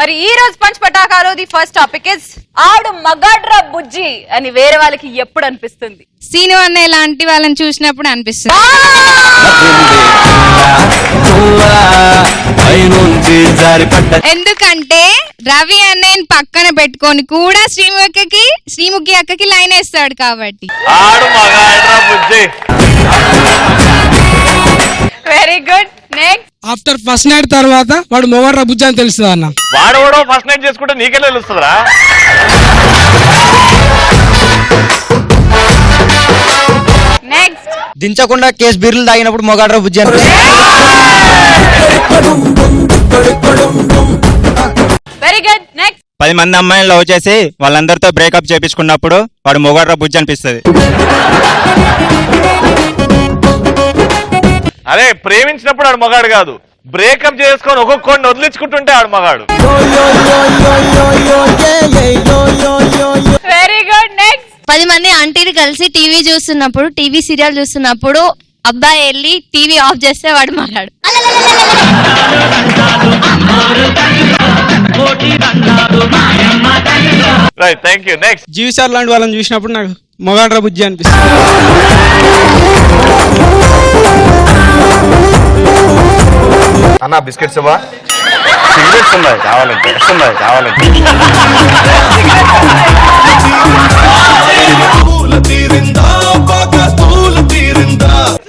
మరి ఈ రోజు పంచ్ పటాకాలో ది ఫస్ట్ టాపిక్ ఇస్ ఆడు మగాడ్రా బుజ్జి అని వేరే వాళ్ళకి ఎప్పుడు అనిపిస్తుంది? సీను అన్నయ్య లాంటి వాళ్ళని చూసినప్పుడు అనిపిస్తుంది. ఎందుకంటే రవి అన్నయ్యని పక్కన పెట్టుకొని కూడా శ్రీముఖి అక్కకి లైన్ వేస్తాడు కాబట్టి. Very good. Next, after first night తర్వాత వాడు మొగడ్రా బుజ్జి అని తెలుస్తుంది అన్న. వాడు కూడా ఫస్ట్ నైట్ చేసుకుంటే నీకెళ్ళి తెలుస్తుందిరా. నెక్స్ట్, దించకుండా కేసు బీర్లు తాగినప్పుడు మొగాడ్రా బుజ్జి అని. Very good. నెక్స్ట్, 10 మంది అమ్మాయిని లవ్ చేసి వాళ్ళందరితో బ్రేకప్ చేపించుకున్నప్పుడు వాడు మొగాడ్రా బుజ్జి అనిపిస్తుంది. అరే ప్రేమించినప్పుడు ఆడు మగాడు కాదు, బ్రేకప్ చేసుకొని ఒక్కొక్కడిని వదిలించుకుంటుంటే ఆడు మగాడు. Very good. నెక్స్ట్, 10 మంది ఆంటీలు కలిసి టీవీ చూస్తున్నప్పుడు, టీవీ సీరియల్ చూస్తున్నప్పుడు అబ్బాయి వెళ్ళి టీవీ ఆఫ్ చేస్తే వాడు మగాడు. Right, thank you. నెక్స్ట్, జీవిసార్ లాంటి వాళ్ళని చూసినప్పుడు నాకు మొగడ్రా బుజ్జి అనిపిస్తుంది. అన్న బిస్కెట్స్ ఇవ్వా? సిగరెట్స్ ఉన్నాయి కావాలంటే.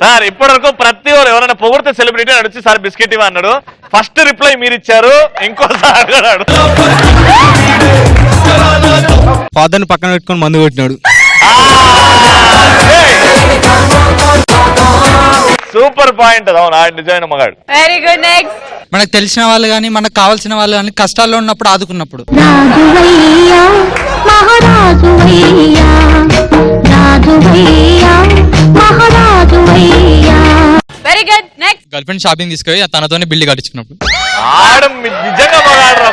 సార్ ఇప్పటివరకు ప్రతి ఒక్కరు ఎవరైనా పొగిడితే సెలబ్రిటీ అడిచి సార్ బిస్కెట్ ఇవ్వ అన్నాడు. ఫస్ట్ రిప్లై మీరు ఇచ్చారు, ఇంకోసారి అడిగాడు. ఫాదర్ని పక్కన పెట్టుకొని మందు కొట్టినాడు. Super point. అవును, ఆయన నిజమైన మగాడు. Very good. నెక్స్ట్, మనకు తెలిసిన వాళ్ళు కానీ మనకు కావాల్సిన వాళ్ళు కానీ కష్టాల్లో ఉన్నప్పుడు ఆదుకున్నప్పుడు. Very good. Next, girlfriend shopping తీసుకొని తనతోనే బిల్లు కట్టించుకున్నప్పుడు. నిజంగా మగాడు రా.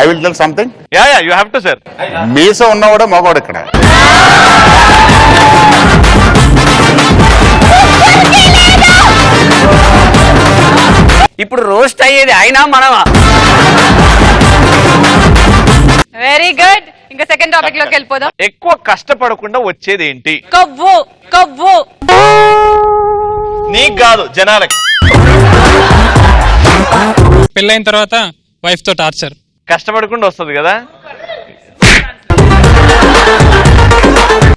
I will tell something. Yeah you have to sir. మీస ఉన్నవాడే మగవాడు ఇక్కడ. ఇప్పుడు రోస్ట్ అయ్యేది అయినా మనమా? Very good. ఇంకా సెకండ్ టాపిక్ లోకి వెళ్ళిపోదాం. ఎక్కువ కష్టపడకుండా వచ్చేది ఏంటి? కొవ్వు. నీకు కాదు, జనాలకి. పెళ్ళైన తర్వాత వైఫ్ తో టార్చర్. కష్టపడకుండా వస్తుంది కదా.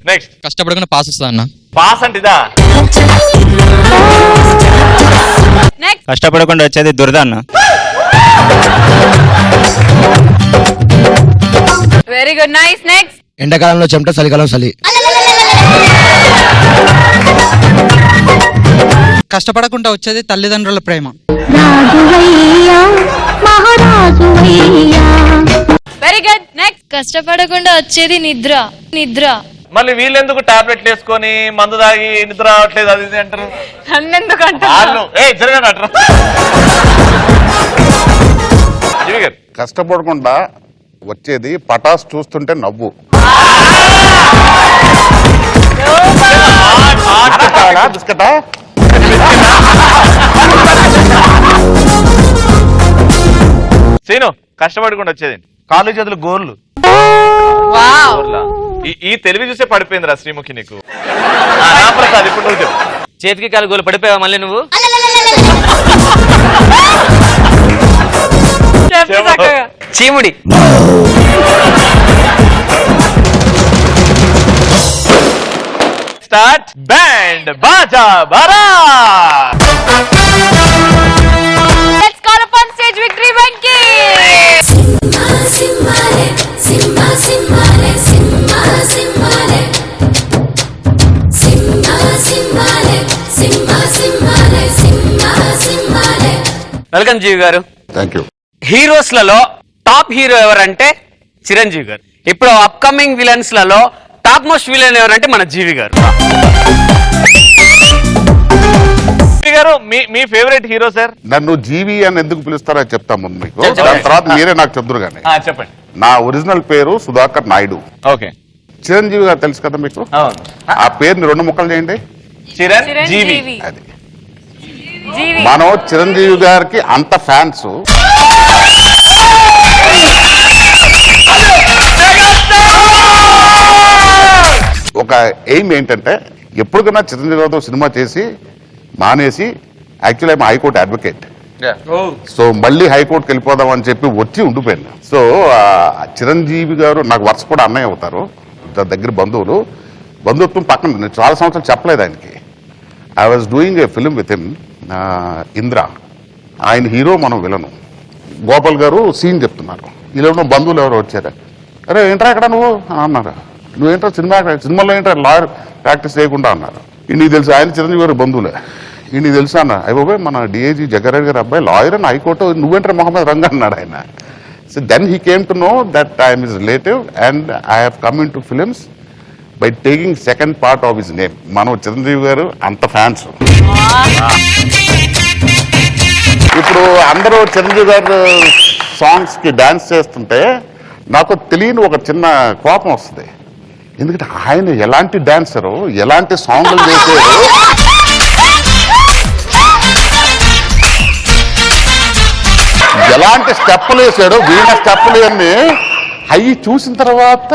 నెక్స్ట్, కష్టపడకుండా పాస్ వస్తుంది అన్న. పాస్ అంటే ఇదా? నెక్స్ట్, కష్టపడకుండా వచ్చేది దురద అన్న. Very good. నైస్. నెక్స్ట్, ఎండాకాలంలో చెమట, చలికాలం చలి. కష్టపడకుండా వచ్చేది తల్లిదండ్రుల ప్రేమ. Very good. నెక్స్ట్, కష్టపడకుండా వచ్చేది నిద్ర. మళ్ళీ వీళ్ళెందుకు టాబ్లెట్లు వేసుకొని మందు తాగి నిద్ర రావట్లేదు అది ఇది అంటారు. నన్నెందుకు వాళ్ళు జరగండి అంటారు. జీవి గారు, కష్టపడకుండా వచ్చేది పటాస్ చూస్తుంటే నవ్వు. బిస్కెటా? సీను, కష్టపడకుండా వచ్చేది కాళ్ళు చేతులు గోర్లు. ఈ తెలివి చూసే పడిపోయిందిరా శ్రీముఖి నీకు. రామప్రసాద్, ఇప్పుడు నువ్వు చెప్పు. చేతికి కాలు గోలు పడిపోయావా మళ్ళీ నువ్వు? చీముడి. Start. Band Baaja Baraat. Let's call upon stage Victory Venky. Welcome Jeevi గారు. Thank you. హీరోస్ లలో టాప్ హీరో ఎవరంటే చిరంజీవి గారు. ఇప్పుడు అప్కమింగ్ విలన్స్ లలో టాప్ మోస్ట్ విలన్ ఎవరంటే మన జీవి గారు. గారు మీ ఫేవరెట్ హీరో సార్? నన్ను జీవి అని ఎందుకు పిలుస్తారో చెప్తా ముందు మీకు. దాని తర్వాత మీరే నాకు చెప్తురు కానీ. చెప్పండి. నా ఒరిజినల్ పేరు సుధాకర్ నాయుడు. ఓకే. చిరంజీవి గారు తెలుసు కదా మీకు. ఆ పేరుని 2 ముక్కలు చేయండి. చిరంజీవి. అది జీవి. మనం చిరంజీవి గారికి అంత ఫ్యాన్స్. ఒక ఎయిమ్ ఏంటంటే ఎప్పటికైనా చిరంజీవి గారితో సినిమా చేసి మానేసి, actually I'm high court advocate. So మళ్ళీ హైకోర్టుకి వెళ్ళిపోదాం అని చెప్పి వచ్చి ఉండిపోయాను. సో చిరంజీవి గారు నాకు వరుస కూడా అన్నయ్య అవుతారు, దగ్గర బంధుత్వం పక్కన. నేను చాలా సంవత్సరాలు చెప్పలేదు ఆయనకి. I was doing a film with him, Indra. ఆయన హీరో, మనం విలను. గోపాల్ గారు సీన్ చెప్తున్నారు, ఇలా బంధువులు ఎవరు వచ్చారా, అరే ఏంట్రా అక్కడ నువ్వు అన్నారు. నువ్వేంట్రా సినిమాలో ఏంట్రా లాయర్ ప్రాక్టీస్ చేయకుండా అన్నారు. నీకు తెలుసు ఆయన చిరంజీవి గారు బంధువులే, నీకు తెలుసా అన్న. అయిపోయి మన డిఐజీ జగ్గారెడ్డి గారు అబ్బాయి లాయర్ అని హైకోర్టు, నువ్వేంట్రా మొహమ్మద్ రంగా అన్నాడు ఆయన. So then he came to know that I'm his relative and I have come into films by taking second part of his name. మనం చిరంజీవి గారు అంత ఫ్యాన్స్. ఇప్పుడు అందరూ చిరంజీవి గారు సాంగ్స్ కి డాన్స్ చేస్తుంటే నాకు తెలియని ఒక చిన్న కోపం వస్తుంది. ఎందుకంటే ఆయన ఎలాంటి డాన్సరు, ఎలాంటి సాంగ్లు చేసేది, ఎలాంటి స్టెప్పులు వేసాడు, వీణ స్టెప్పులు అన్ని అవి చూసిన తర్వాత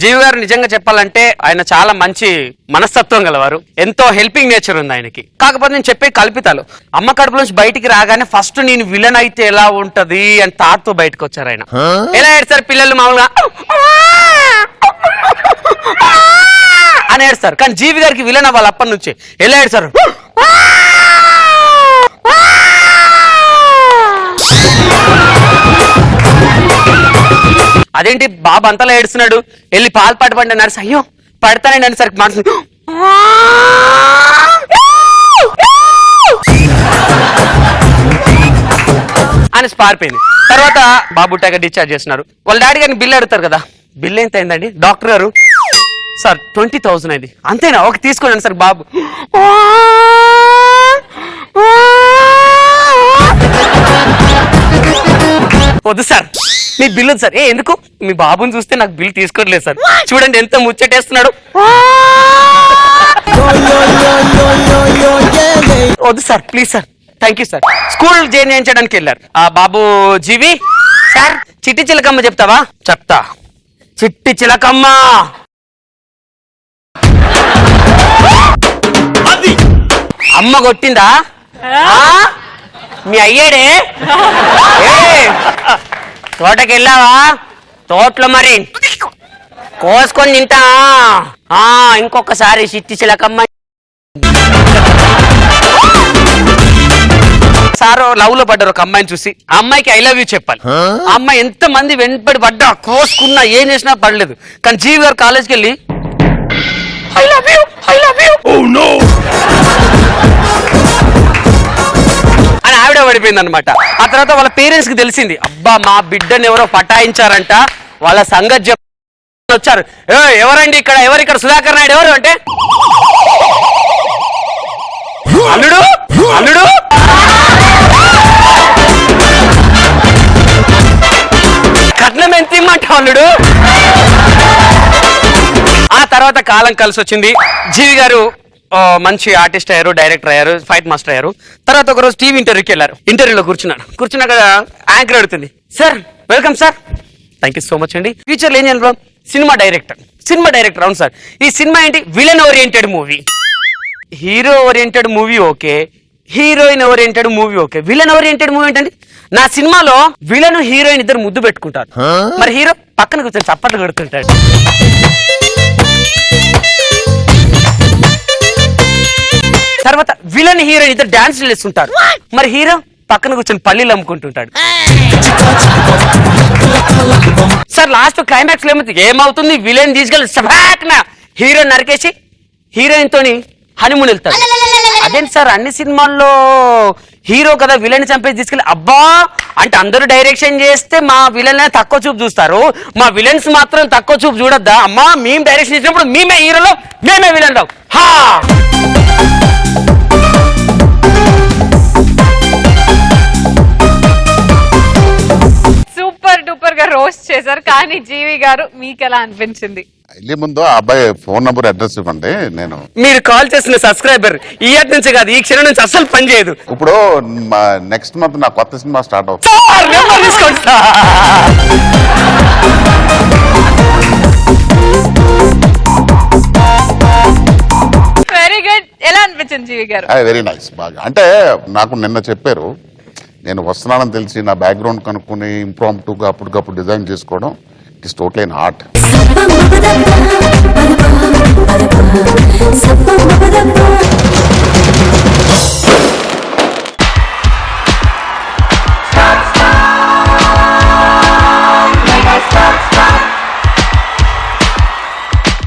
జీవి గారు నిజంగా చెప్పాలంటే ఆయన చాలా మంచి మనస్తత్వం గలవారు, ఎంతో హెల్పింగ్ నేచర్ ఉంది ఆయనకి. కాకపోతే నేను చెప్పే కల్పితాలు, అమ్మ కడుపు నుంచి బయటికి రాగానే ఫస్ట్ నేను విలన్ అయితే ఎలా ఉంటది అని తాతతో బయటకు వచ్చారు ఆయన. ఎలా ఏడ్చారు పిల్లలు మామూలుగా అని ఏడ్స్తారు, కానీ జీవి గారికి విలన్ అవ్వాలి అప్పటి నుంచి. ఎలా ఏడ్చారు, అదేంటి బాబు అంతలా ఏడుస్తున్నాడు, వెళ్ళి పాలు పడపండి అన్నారు. అయ్యో పడతానండి అనేసరికి మనసు అని పారిపోయింది. తర్వాత బాబు టైగర్ డిశ్చార్జ్ చేస్తున్నారు. వాళ్ళ డాడీ గారిని బిల్ అడుగుతారు కదా, బిల్ ఎంత అయిందండి? డాక్టర్ గారు సార్ 20,000 అయింది. అంతేనా, ఓకే తీసుకోండి సార్. బాబు వద్దు సార్, మీ బిల్ వద్దు సార్. ఎందుకు? మీ బాబుని చూస్తే నాకు బిల్ తీసుకోవట్లేదు సార్, చూడండి ఎంత ముచ్చటేస్తున్నాడు. వద్దు sir please sir, thank you sir. School join చేయించడానికి వెళ్ళారు. ఆ బాబు జీవి సార్, చిట్టి చిలకమ్మ చెప్తావా? చెప్తా. చిట్టి చిలకమ్మ అమ్మ కొట్టిందా? మీ అయ్యాడే తోటకి వెళ్ళావా? తోటలో మరి కోసుకొని తింటా. ఇంకొకసారి చిట్టి చిలకమ్మ. సార్ లవ్ లో పడ్డారు ఒక అమ్మాయిని చూసి, ఆ అమ్మాయికి ఐ లవ్ యూ చెప్పాలి. ఆ అమ్మాయి ఎంత మంది వెంటబడి పడ్డా, కోసుకున్నా, ఏం చేసినా పడలేదు. కానీ జీవి గారు కాలేజ్కి వెళ్ళి ఐ లవ్ యూ అని ఆవిడ పడిపోయింది అనమాట. ఆ తర్వాత వాళ్ళ పేరెంట్స్ కి తెలిసింది, అబ్బా మా బిడ్డని ఎవరో పటాయించారంట. వాళ్ళ సంగతి వచ్చారు. ఎవరండి ఇక్కడ, ఎవరిక్కడ సుధాకర్ నాయుడు ఎవరు అంటే, అల్లుడు అల్లుడు కట్నం ఎంత ఇమ్మంట అల్లుడు. ఆ తర్వాత కాలం కలిసి వచ్చింది. జీవి గారు మంచి ఆర్టిస్ట్ అయ్యారు, డైరెక్టర్ అయ్యారు, ఫైట్ మాస్టర్ అయ్యారు. తర్వాత ఒక రోజు టీవీ ఇంటర్వ్యూకి వెళ్ళారు. ఇంటర్వ్యూలో కూర్చున్నాక యాంకర్ అడుగుతుంది, sir welcome sir, thank you so much అండి. ఫ్యూచర్లో ఏం చేయాలి? Cinema director. అవును సార్. ఈ సినిమా ఏంటి? Villain oriented movie. Hero oriented movie okay, heroine oriented movie okay, villain oriented movie ఏంటండి? నా సినిమాలో విలన్ హీరోయిన్ ఇద్దరు ముద్దు పెట్టుకుంటారు, మరి హీరో పక్కన కూర్చొని చప్పట్లు కొడుతుంటాడు. తర్వాత విలన్ హీరోయిన్ ఇద్దరు డాన్స్ చేస్తుంటారు, మరి హీరో పక్కన కూర్చొని పల్లీలు అమ్ముకుంటుంటాడు. సార్ లాస్ట్ క్లైమాక్స్ ఏమవుతుంది? విలన్ తీసుకెళ్ళి హీరో నరికేసి హీరోయిన్ తోని హనీమూన్ వెళ్తాడు. అదేంటి సార్, అన్ని సినిమాల్లో హీరో కదా విలన్ చంపేసి తీసుకెళ్ళి, అబ్బా అంటే అందరూ డైరెక్షన్ చేస్తే మా విలన్ తక్కువ చూపు చూస్తారు, మా విలన్స్ మాత్రం తక్కువ చూపు చూడొద్దా? అమ్మా మేము డైరెక్షన్ చేసినప్పుడు మేమే హీరోలో, మేమే విలన్ రావు. సూపర్ డూపర్ గా రోస్ట్ పోస్ట్ చేశారు. కానీ జీవి గారు మీకు ఎలా అనిపించింది? వెళ్ళే ముందు ఆ అబ్బాయి ఫోన్ నంబర్ అడ్రస్ ఇవ్వండి. నేను మీరు కాల్ చేసిన సబ్స్క్రైబర్ ఈ ఏటి నుంచి కాదు, ఈ క్షణం నుంచి అస్సలు పని చేయదు. ఇప్పుడు నెక్స్ట్ మంత్ నా కొత్త సినిమా స్టార్ట్ అవుతుంది. సార్, నెంబర్ తీసుకోండి సార్. Very good. ఎలా అనిపించింది జీవి గారు? Very nice. బాగా అంటే నాకు నిన్న చెప్పారు, నేను వస్తున్నానని తెలిసి నా బ్యాక్గ్రౌండ్ కనుక్కొని ఇంప్రాంప్టుగా అప్పటికప్పుడు డిజైన్ చేసుకోవడం it is total in art.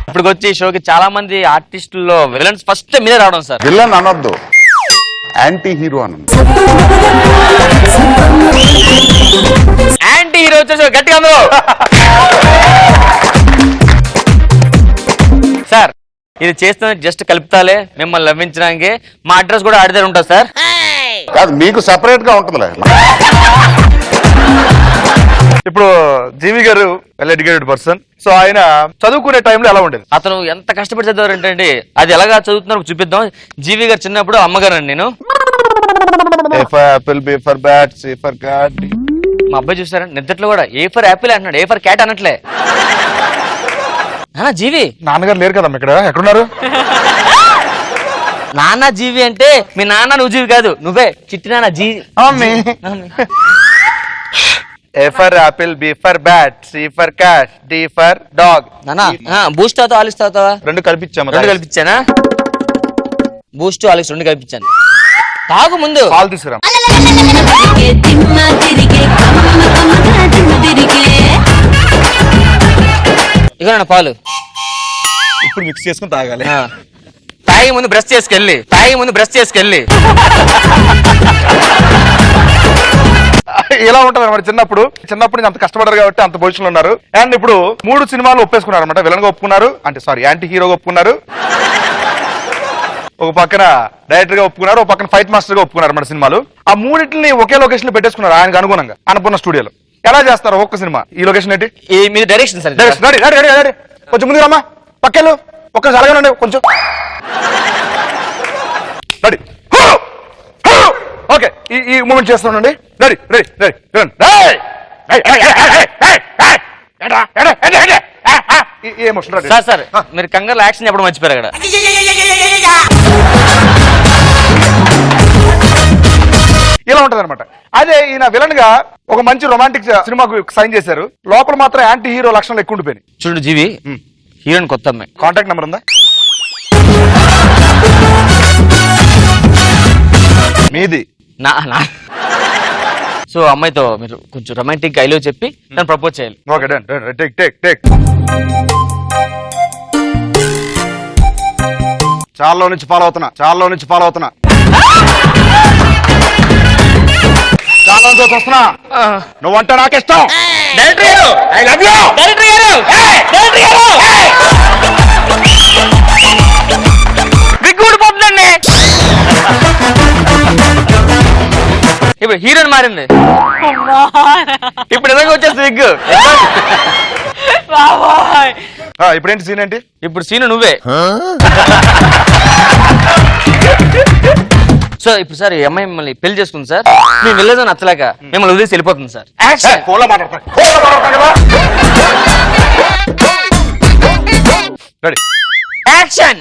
ఇప్పుడు వచ్చి ఈ షోకి చాలా మంది ఆర్టిస్టుల్లో విలన్స్ ఫస్ట్ మీరే రావడం సార్. విలన్ అనొద్దు, యాంటీ హీరో అనండి. యాంటీ హీరో వచ్చేసి గట్టిగా అందరూ సార్. ఇది చేస్తున్న జస్ట్ కలుపుతాలే మిమ్మల్ని లభించడానికి. మా అడ్రస్ కూడా ఆడిదారు ఉంటుంది సార్. కాదు, మీకు సెపరేట్ గా ఉంటుందిలే. ఇప్పుడు జీవి గారు వెల్ ఎడ్యుకేటెడ్ పర్సన్. సో ఆయన చదువుకునే టైంలో ఎలా ఉండేది? అతను ఎంత కష్టపడి చదివారంటే అది ఎలాగా చదువుతున్నారో చూపిద్దాం. జీవి గారు చిన్నప్పుడు అమ్మగారండి నేను. A for apple, B for bat, C for cat. మా అబ్బాయి చూసారా నిద్రలో కూడా ఏ ఫర్ యాపిల్ అంటున్నాడు, ఏ ఫర్ క్యాట్ అనట్లే. నాన్న జీవి. నాన్నగారు లేరు కదమ్మా ఇక్కడ, ఎక్కడున్నారు? నాన్న జీవి అంటే మీ నాన్న నువ్వు జీవి కాదు, నువ్వే చిట్టి నాన్న జీవి. A for apple, B for bat, C for cat, D for dog. నాన్న బూస్ట్ అవుతావా ఆలిస్ అవుతావా? రెండు కల్పించాము. రెండు కల్పించానా? బూస్ట్ ఆలిస్ రెండు కల్పించాను. తాగు ముందు. పాలు తీసుకురా. ఇగోనా పాలు. ఇప్పుడు మిక్స్ చేసుకుని తాగాలి. తాగి ముందు బ్రష్ చేసుకెళ్ళి ఇలా ఉంటది అనమాట. చిన్నప్పుడు నుంచి అంత కష్టపడారు కాబట్టి అంత పొజిషన్ ఉన్నారు. అండ్ ఇప్పుడు 3 సినిమాలు ఒప్పేసుకున్నారు అనమాట. విలన్ గా ఒప్పుకున్నారు, అంటే సారీ యాంటీ హీరోగా ఒప్పుకున్నారు, ఒక పక్కన డైరెక్టర్ గా ఒప్పుకున్నారు, ఒక పక్కన ఫైట్ మాస్టర్ గా ఒప్పుకున్నారు అన్నమాట సినిమాలు. ఆ మూడింటిని ఒకే లొకేషన్ లో పెట్టేసుకున్నారు ఆయనకు అనుగుణంగా అన్నపూర్ణ స్టూడియోలో. ఎలా చేస్తారు ఒక్క సినిమా? ఈ లొకేషన్ ఏంటి? మీ డైరెక్షన్ సార్. కొంచెం ముందు రమ్మా, పక్కెళ్ళు, ఒక్క జరగనండి కొంచెం. Ready, okay. ఈ మూమెంట్ చేస్తానండి. Ready ready ready. Sir sir మీరు కంగారు యాక్షన్ చెప్పడం మర్చిపోయారు అక్కడ. ఇలా ఉంటది అనమాట. అదే ఈయన విలన్ గా ఒక మంచి రొమాంటిక్ సినిమాకు సైన్ చేశారు. లోపల మాత్రం యాంటీ హీరో లక్షణాలు ఎక్కువ ఉండిపోయినాయి. చూడు జీవి, హీరోయిన్ కొత్త అమ్మాయి. కాంటాక్ట్ నెంబర్ ఉందా మీది? సో అమ్మాయితో మీరు కొంచెం రొమాంటిక్ ఐలో చెప్పి తను ప్రపోజ్ చేయాలి. Okay done. Take take take. చాలా నుంచి ఫాలో అవుతున్నా. చాలా నుంచి వస్తున్నా. నువ్వంటే నాకు ఇష్టం. I love you. ఇప్పుడు హీరోయిన్ మారింది. ఇప్పుడు నిజంగా వచ్చేసి విగ్గు. ఇప్పుడేంటి సీన్ ఏంటి? ఇప్పుడు సీను నువ్వే. సో ఇప్పుడు సార్ ఈ అమ్మాయి మిమ్మల్ని పెళ్లి చేసుకుంది సార్. మేము వెళ్ళేదని నచ్చలేక మిమ్మల్ని వదిలేసి వెళ్ళిపోతుంది సార్. Ready, action.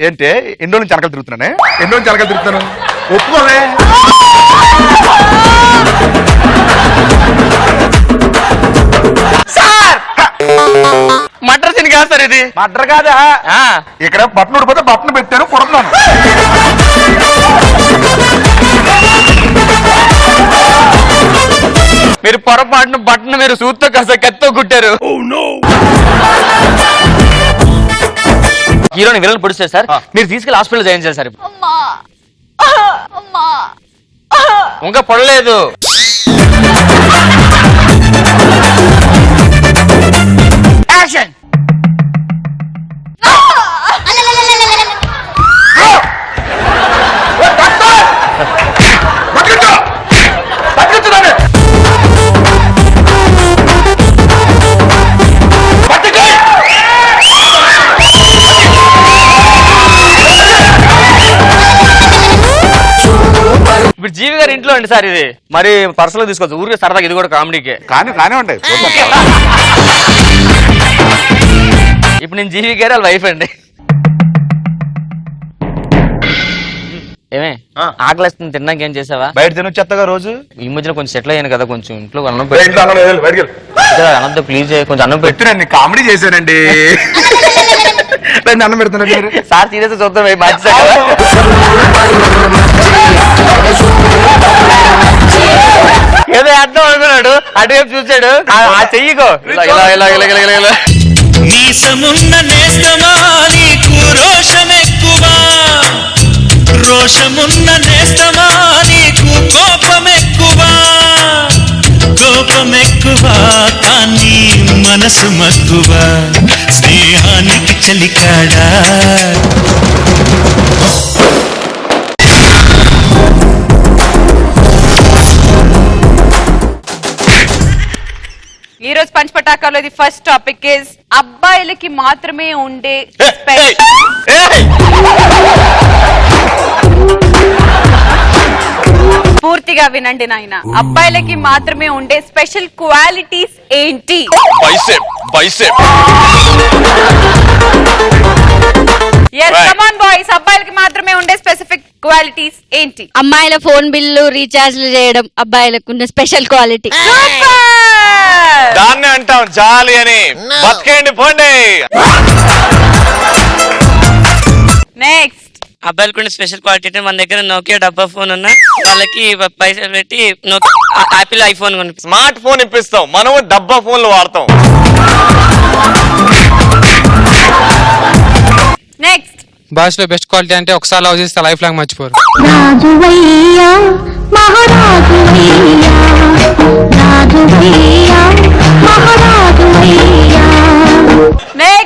ఏంటి ఎన్నో నుంచి వెనకాల తిరుగుతున్నాను. ఒప్పుకోలే. సార్ మటర్ సీన్ కాదు సార్ ఇది. మటర్ కాదా? ఇక్కడ బట్టన్ ఊడిపోతే బట్టన్ పెట్టాను, కొడుతున్నాను. మీరు పొరపాటున బట్టను మీరు సూత్తో కాస్త కత్తో కుట్టారు. హీరోని విలన్ పొడిస్తారు సార్. మీరు తీసుకెళ్ళి హాస్పిటల్ జాయిన్ చేశారు. ఇంకా పొడలేదు. యాక్షన్. అలా ఇప్పుడు జీవి గారి ఇంట్లో అండి సార్ ఇది మరి పర్సనల్ తీసుకోవచ్చు ఊరికే సరదాగా ఇది కూడా కామెడీకే. కానివ్వండి ఇప్పుడు నేను జీవి గారి వాళ్ళ వైఫ్ అండి. ఏమే ఆకలిస్తుంది తిన్నాక ఏం చేసావా? బయట తినొచ్చేత్తగా రోజు. ఈ మధ్యన కొంచెం సెటిల్ అయ్యాను కదా, కొంచెం ఇంట్లో అన్నం ఇంట్లో అన్నం లేదు, బయటికి వెళ్ళు. అన్నంతో ప్లీజ్ కొంచెం అన్నం పెట్టు. పెట్టు, నేను కామెడీ చేశానండి. అన్నం పెడుతున్నా మీరు. సార్ సీరియస్ చూద్దాం మంచి సార్ కదా. ఏదో అర్థం అనుకున్నాడు, అటువైపు చూసాడు, ఆ చెయ్యికో ఇలా ఇలా ఇలా ఇలా ఇలా ఇలా ఇలా. మీసమున్న నేస్తమా నీకు రోషమెక్కువా, రోషమున్న నేస్తమా నీకు కోపమెక్కువా, కోపమెక్కువా కానీ మనసు మక్కువా, స్నేహానికి చలికాడా. ఈ రోజు పంచపటాకాలో ఇది ఫస్ట్ టాపిక్ ఇస్ అబ్బాయిలకి మాత్రమే ఉండే పూర్తిగా వినండి నాయన. అబ్బాయిలకి మాత్రమే ఉండే స్పెషల్ క్వాలిటీస్ ఏంటి? బాయ్స్, అబ్బాయిలకి మాత్రమే ఉండే స్పెసిఫిక్ క్వాలిటీస్ ఏంటి? అమ్మాయిల ఫోన్ బిల్లు రీఛార్జ్లు చేయడం అబ్బాయిలకు ఉన్న స్పెషల్ క్వాలిటీ. దాన్ని అంటాం జాలి అని. బతికేయండి పోండి. నెక్స్ట్, అబ్బాయిలకు స్పెషల్ క్వాలిటీ అంటే మన దగ్గర నోకియా డబ్బా ఫోన్ ఉన్నా వాళ్ళకి పైసలు పెట్టి యాపిల్ ఐఫోన్ కొని స్మార్ట్ ఫోన్ ఇప్పిస్తాం, మనము డబ్బా ఫోన్లు వాడతాం. నెక్స్ట్, భాషలో బెస్ట్ క్వాలిటీ అంటే ఒకసారి లవ్ చేస్తే లైఫ్ లాంగ్ మర్చిపోరు.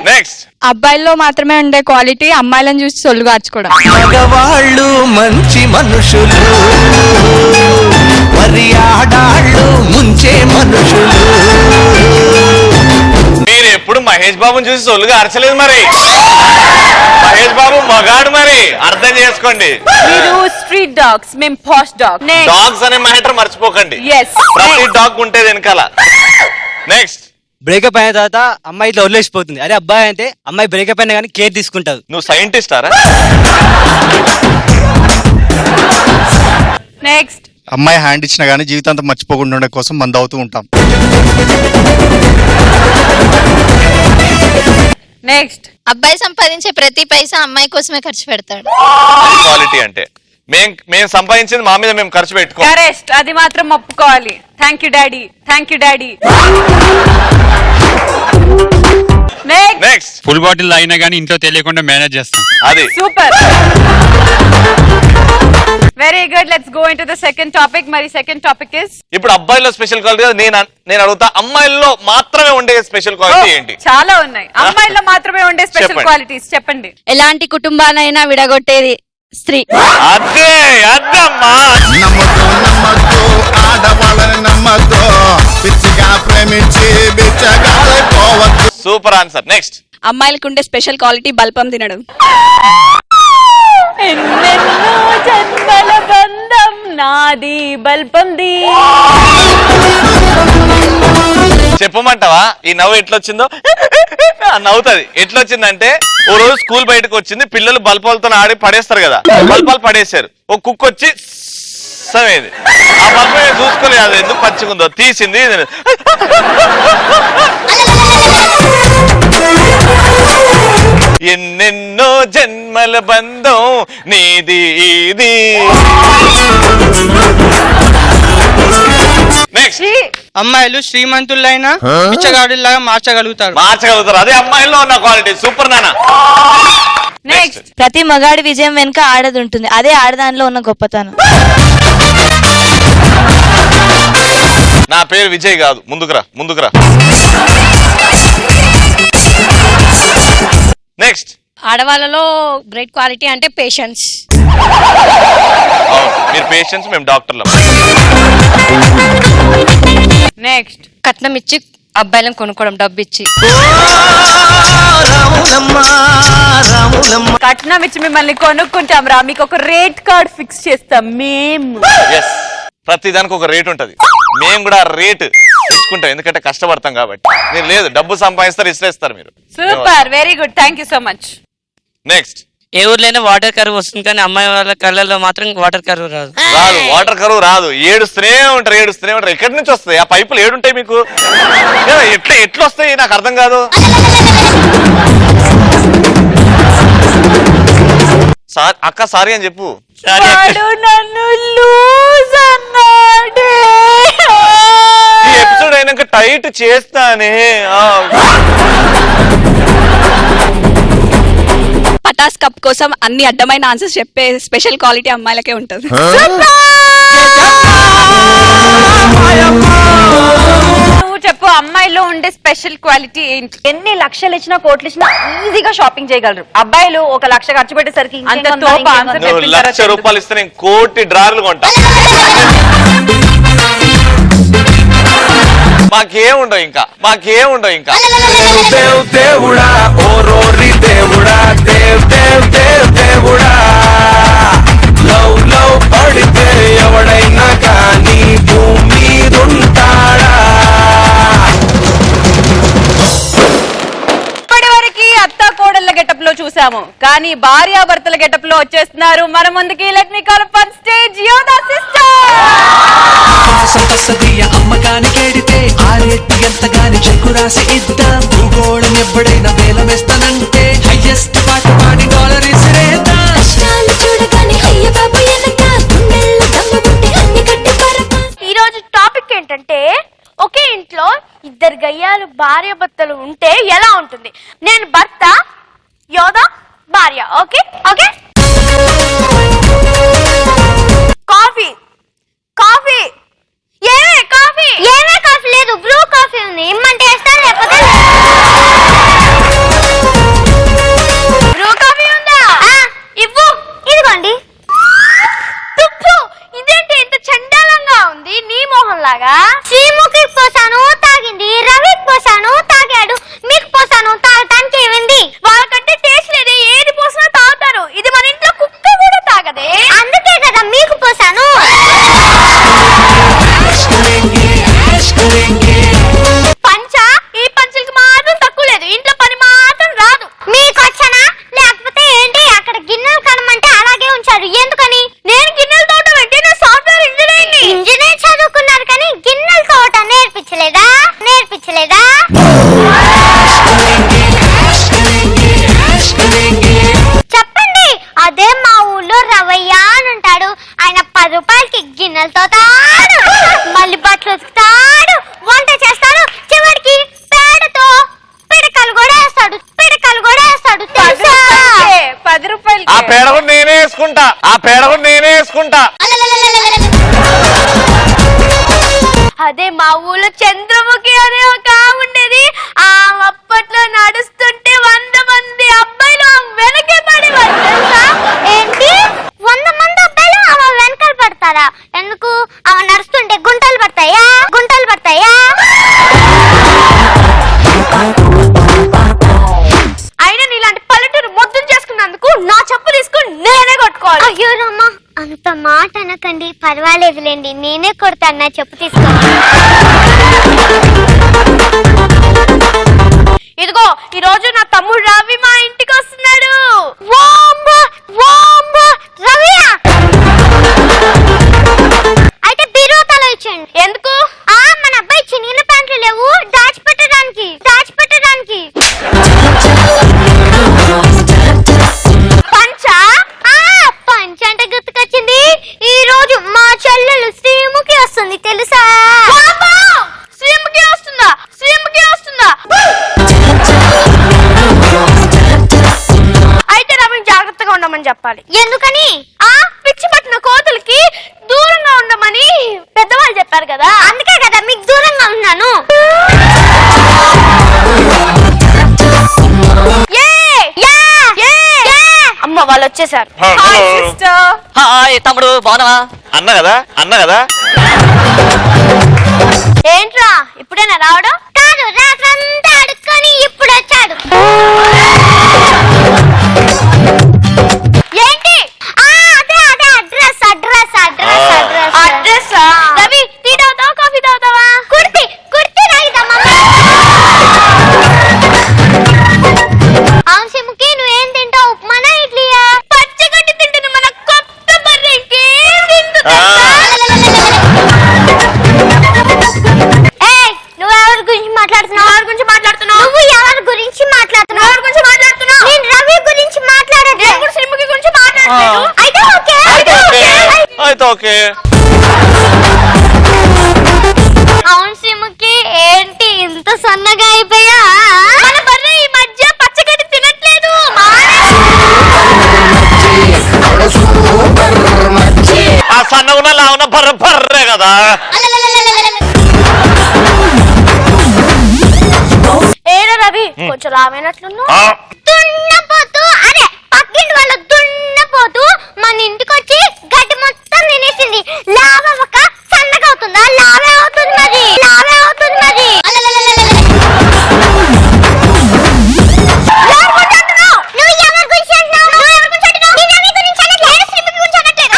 నెక్స్ట్, అబ్బాయిల్లో మాత్రమే ఉండే క్వాలిటీ అమ్మాయిలను చూసి సొల్లు కార్చుకోవడం. మగవాళ్ళు మంచి మనుషులు, మరి ఆడాళ్ళు ముంచే మనుషులు. మీరు ఎప్పుడు మహేష్ బాబుని చూసి సొల్లుగా అరచలేదు మరి. మహేష్ బాబు మగాడు మరి, అర్థం చేసుకోండి. మీరు స్ట్రీట్ డాగ్స్, మేము పాష్ డాగ్. డాగ్స్ అనే మ్యాటర్ మర్చిపోకండి. ప్రతి డాగ్ ఉంటేది వెనకాల. నెక్స్ట్, బ్రేకప్ అయిన తర్వాత అమ్మాయి ఇట్లా వదిలేసిపోతుంది. అదే అబ్బాయి అంటే అమ్మాయి బ్రేకప్ అయినా కానీ కేర్ తీసుకుంటారు. నువ్వు సైంటిస్టారా? నెక్స్ట్, అమ్మాయి హ్యాండ్ ఇచ్చినా గానీ జీవితాంతం మర్చిపోకుండా ఉండే కోసం మందు అవుతూ ఉంటాం. నెక్స్ట్, అబ్బాయి సంపాదించే ప్రతి పైసా అమ్మాయి కోసమే ఖర్చు పెడతాడు. క్వాలిటీ అంటే మేము సంపాదించింది మా మీద మేము ఖర్చు పెట్టుకో. కరెక్ట్, అది మాత్రం ఒప్పుకోవాలి. Thank you daddy, thank you daddy. Next, full bottle అయినా గానీ ఇంట్లో తెలియకుండా మేనేజ్ చేస్తాం. అది super, very good. Let's go into the second topic. మరి సెకండ్ టాపిక్ ఇస్ ఇప్పుడు అబ్బాయిలో స్పెషల్ క్వాలిటీ నేను అడుగుతా, అమ్మాయిల్లో మాత్రమే ఉండే స్పెషల్ క్వాలిటీ ఏంటి? చాలా ఉన్నాయి. అమ్మాయిల్లో మాత్రమే ఉండే స్పెషల్ చెప్పండి. క్వాలిటీస్ చెప్పండి. ఎలాంటి కుటుంబానైనా విడగొట్టేది స్త్రీ. అదే అద్దమ్మా. ఆడవాళ్ళని నమ్మద్దు, పిచ్చిగా ప్రేమించి బిచ్చగాలైపోవద్దు. Super answer. నెక్స్ట్, అమ్మాయిలకు ఉండే స్పెషల్ క్వాలిటీ బల్పం తినడం. ఎన్నెన్నో జన్మల బంధం నాది బల్పంది. చెప్పమంటావా ఈ నవ్వు ఎట్లొచ్చిందో? నవ్వుతుంది. ఎట్లొచ్చిందంటే ఓ రోజు స్కూల్ బయటకు వచ్చింది, పిల్లలు బల్పాలతో ఆడి పడేస్తారు కదా, బల్పాలు పడేశారు. ఓ కుక్క వచ్చి సమేది ఆ బల్పం చూసుకోలేదు, అది ఎందుకు పచ్చిగుందో తీసింది. ఎన్నెన్నో జన్మల బంధం నీది ఇది. నెక్స్ట్, అమ్మాయిలు శ్రీమంతులైనా పిచ్చగాడులాగా మార్చగలుగుతారు. అదే అమ్మాయిల్లో ఉన్న క్వాలిటీ. సూపర్ నాన్న. నెక్స్ట్, ప్రతి మగాడి విజయం వెనుక ఆడది ఉంటుంది, అదే ఆడదానిలో ఉన్న గొప్పతనం. నా పేరు విజయ్ కాదు, ముందుకురా ముందుకురా. నెక్స్ట్, ఆడవాళ్ళలో గ్రేట్ క్వాలిటీ అంటే పేషెన్స్. మీరు పేషెంట్స్, మేము డాక్టర్లు. నెక్స్ట్, కట్నం ఇచ్చి అబ్బాయిలను కొనుక్కోవడం డబ్బు ఇచ్చి. కట్నం ఇచ్చి మిమ్మల్ని కొనుక్కుంటాం రా, మీకు ఒక రేట్ కార్డ్ ఫిక్స్ చేస్తాం మేము. ఎస్, ప్రతి దానికి ఒక రేట్ ఉంటది. మేము కూడా రేట్ ఇచ్చుకుంటాం, ఎందుకంటే కష్టపడతాం కాబట్టి. మీరు లేదు, డబ్బు సంపాదిస్తారు, ఇస్తారు మీరు. Super, very good, thank you so much. Next, ఏ ఊర్లైనా వాటర్ కరువు వస్తుంది కానీ అమ్మాయి వాళ్ళ కళ్ళల్లో మాత్రం వాటర్ కరువు రాదు. రాదు, వాటర్ కరువు రాదు. ఏడుస్తూనే ఉంటారు. ఎక్కడి నుంచి వస్తాయి ఆ పైపులు? ఏడుంటాయి మీకు? ఎట్లా వస్తాయి నాకు అర్థం కాదు. అక్క సారీ అని చెప్పు. నన్ను లూజ్ అన్నాడే. ఈ ఎపిసోడ్ అయినాక టైట్ చేస్తానే. పటాస్ కప్ కోసం అన్ని అడ్డమైన ఆన్సర్స్ చెప్పే స్పెషల్ క్వాలిటీ అమ్మాయిలకే ఉంటుంది. నువ్వు చెప్పు, అమ్మాయిలో ఉండే స్పెషల్ క్వాలిటీ ఏంటి? ఎన్ని లక్షలు ఇచ్చినా కోట్లు ఇచ్చినా ఈజీగా షాపింగ్ చేయగలరు. అబ్బాయిలు 1 లక్ష ఖర్చు పెట్టేసరికి అంత తోపు ఆన్సర్ నువ్వు చెప్పిన తర్వాత ₹1,00,000 ఇస్తే నేను కోటి డ్రార్లు కొంటా. మాకేముండవు ఇంకా. దేవుడా ఓ రోరి దేవుడా, దేవుడా లవ్ పడితే ఎవడైనా కానీ భూమి ఉంటాడా? ఇప్పటివరకు అత్త కోడళ్ళ గెటప్ లో చూసాము, కానీ భార్యాభర్తల గెటప్ లో వచ్చేస్తున్నారు మన ముందుకి. Let me call up on stage యోధా సిస్టర్. అమ్మకానికి ఎడితే ఆరేటి ఎంతగాని చెక్కు రాసి ఇద్దాం. భూగోళం ఎప్పుడైనా వేలమేస్తానంటే హైయెస్ట్ పాట పాడి డాలర్ ఇసిరేద్దాం. ఈ రోజు టాపిక్ ఏంటంటే, ఒకే ఇంట్లో 2 గయ్యాలు భార్యాభర్తలు ఉంటే ఎలా ఉంటుంది? నేను భర్త, యోధా భార్య. Okay okay. కాఫీ కాఫీ ఏమే కాఫీ లేదు, బ్రూ కాఫీ ఉంది. ఇమ్మంటే ఇస్తాను, లేకపోతే బ్రూ కాఫీ ఉందా? ఇవ్వు. ఇదిగోండి. తుప్పు, ఇదేంటి ఇంత చండాలంగా ఉంది? నీ మొహం లాగా. శ్రీముఖికి పోసాను తాగింది, రవికి పోసాను తాగాడు, మీకు పోసాను తాగటానికి ఏమైంది? వాళ్ళకంటే టేస్ట్ లేదు, ఏది పోసినా తాగుతారు. ఇది మన ఇంట్లో కుక్క కూడా తాగదే, అందుకే కదా మీకు పోసాను. పంచ, ఈ పంచకి మాత్రం తక్కువ లేదు, ఇంట్లో పని మాత్రం రాదు. మీకు వచ్చానా? లేకపోతే ఏంటి అక్కడ గిన్నెలు కనమంటే అలాగే ఉంచారు, ఎందుకని? నేను గిన్నెలు తోటం ఏంటి? నేను సాఫ్ట్వేర్ ఇంజనీర్ చదువుకున్నారు కానీ గిన్నెలు తోటం నేర్పించలేదా? చెప్పండి. అదే మా ఊళ్ళో రవయ్య అని ఉంటాడు. ఆయన 10 రూపాయలకి గిన్నెలు తోతాడు, మళ్ళీ బట్టలు ఉతుకుతాడు, వంట చేస్తాడు, చివరికి పేడతో పిడకలు కూడా వేస్తాడు. తెలుసా? 10 రూపాయలు. ఆ పేడ కూడా నేనే వేసుకుంటా. అదే మా ఊళ్ళో చంద్రముఖి అనే ఒక ఆమె ఉండేది. ఆ అప్పట్లో నడుస్తుంటే 100 మంది అబ్బాయిలు వెనకే పడేవారు, తెలుసా? ఏంటి 100 మంది అబ్బాయిలు ఆమె వెనకాల పడతారా? ఎందుకు? ఆమె నడుస్తుంటే గుంటలు పడతాయా? అయినా నీలాంటి పల్లెటూరు మొత్తం చేసుకున్నందుకు నా చెప్పు తీసుకుని నేనే కొట్టుకోవాలి. అయ్యో రమ్మా, అంత మాట అనకండి, పర్వాలేదులేండి, నేనే కొడతాను, నా చెప్పు తీసుకో. ఇదిగో ఈ రోజు నా తమ్ముడు రవి మా ఇంటికి వస్తున్నాడు. రవియా, అయితే బీరువాలో ఇచ్చేయండి. ఎందుకు? మన అబ్బాయి చిన్న ప్యాంట్లు లేవు, దాచిపెట్టడానికి. పంచ అంటే గుర్తుకొచ్చింది. ఈ రోజు మా చెల్లెలు శ్రీముఖి వస్తుంది, తెలుసా? శ్రీముఖి వస్తుందా? అయితే రవిని జాగ్రత్తగా ఉండమని చెప్పాలి. ఎందుకని? పిచ్చి పట్టిన కోతులకి దూరంగా ఉండమని పెద్దవాళ్ళు చెప్పారు కదా, అందుకే కదా మీకు దూరంగా ఉన్నాను. అమ్మ వాళ్ళు వచ్చేసారు. తమ్ముడు బాగున్నావా? అన్న కదా. ఏంట్రా ఇప్పుడేనా రావడం? కాదు కాదు రాత్రంతా అడుక్కొని ఇప్పుడు వచ్చాడు. ఏంటి? అదే address address address address address. Ravi tea తాగుతావా కాఫీ తాగుతావా? కుర్తి కుర్తి తాగుతామా? అవును సిముకి నువ్వేం తింటావు? ఉప్మానా ఇడ్లీయా? పచ్చగడ్డి తింటున్నా మన కొత్త బర్రె ఇంకేం తింటుందా? నువ్వు ఎవరి గురించి మాట్లాడుతున్నావు? ఎవరి గురించి మాట్లాడుతున్నావు? నువ్వు ఎవరి గురించి మాట్లాడుతున్నావు? ఎవరి గురించి మాట్లాడుతున్నావు? నేను రవి గురించి మాట్లాడట్లేదు. నేను కూడా సిముకి గురించి మాట్లాడట్లేదు. అయితే ఓకే అయితే ఓకే. అవును సిముకి ఏంటి ఇంత సన్నగా అయిపోయా? మన బర్రె ఈ మధ్య పచ్చగడ్డి తినట్లేదు. ఆ సన్నగున్న లావున బర్రె బర్రే కదా. ఏరా రవి కొంచెం లావైనట్లున్నావు. దున్నపోతూ అదే పక్కింటి వాళ్ళ దున్నపోతూ మన ఇంటికి వచ్చి గడ్డి మొత్తం తినేసింది. లావక సన్నగా అవుతుందా? లావే అవుతుంది మరి లావే అవుతుంది మరి. నువ్వు ఎవరి గురించి అంటున్నావు? నువ్వు ఎవరి గురించి అంటున్నావు? నేను ఎవరి గురించి అనట్లేదు. శ్రీమతి గురించి అనట్లేదు.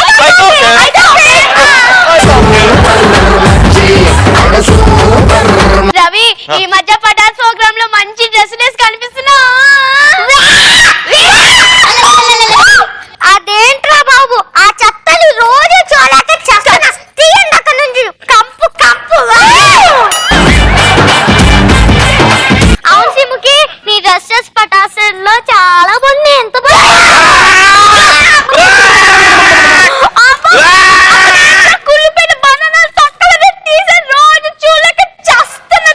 రవి ఈ మధ్య పటాస్ ప్రోగ్రామ్ లో మంచి డ్రెస్ వేసి కనిపిస్తున్నావు. అదేంట్రా బాబు ఆ చెత్తలు రోజు చూడలేక చేస్తున్నా. తీయండి అక్కడ నుంచి కంపు కంపు. అవును సిముకి నీ డ్రెస్సెస్ పటాసుల్లో చాలా బాగుంది. ఎంత కుళ్ళిపోయిన బనానాలు తొక్కలు తీసి రోజు చూడలేక చేస్తున్నా.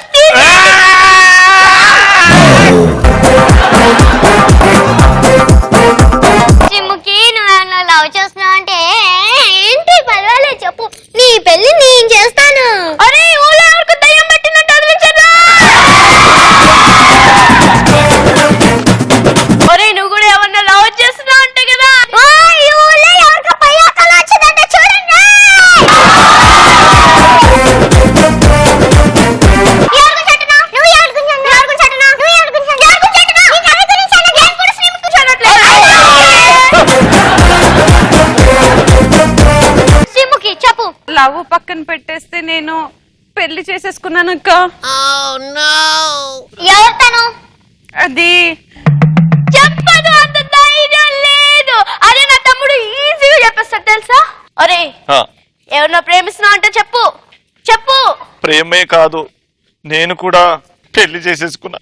సిముకి నువ్వేమన్నా లవ్ చేస్తున్నావు అంటే ఏంటి? పర్వాలేదు చెప్పు. నీ పెళ్లి నేను చేస్తాను. అరే ఊళ్ళో ఎవరికి దయ్యం పెట్టినట్టు అనిపించదా? ఒరే నువ్వు కూడా ఏమన్నా లవ్ చేస్తున్నావు అంటే కదా. ఈ ఊళ్ళో ఎవరికి పయ్యాకలు వచ్చిందంటే చూడండి. నువ్వు ఎవరి గురించి అంటున్నావు? నువ్వు ఎవరి గురించి అంటున్నావు? నువ్వు ఎవరి గురించి అంటున్నావు? ఎవరి గురించి అంటున్నావు? నేను ఎవరి గురించి అనట్లేదు. నేను కూడా శ్రీమతి గురించి అనట్లేదు. శ్రీముఖి చెప్పు. లవ్ పక్కన పెట్టేస్తే నేను పెళ్లి చేసేసుకున్నానక్క. ఎవరు తను? అది చెప్పదు అంత ధైర్యం లేదు. అరే నా తమ్ముడు ఈజీగా చెప్పేస్తాడు తెలుసా. అరే ఎవరినో ప్రేమిస్తున్నావు అంటే చెప్పు చెప్పు. ప్రేమే కాదు నేను కూడా పెళ్లి చేసేసుకున్నా.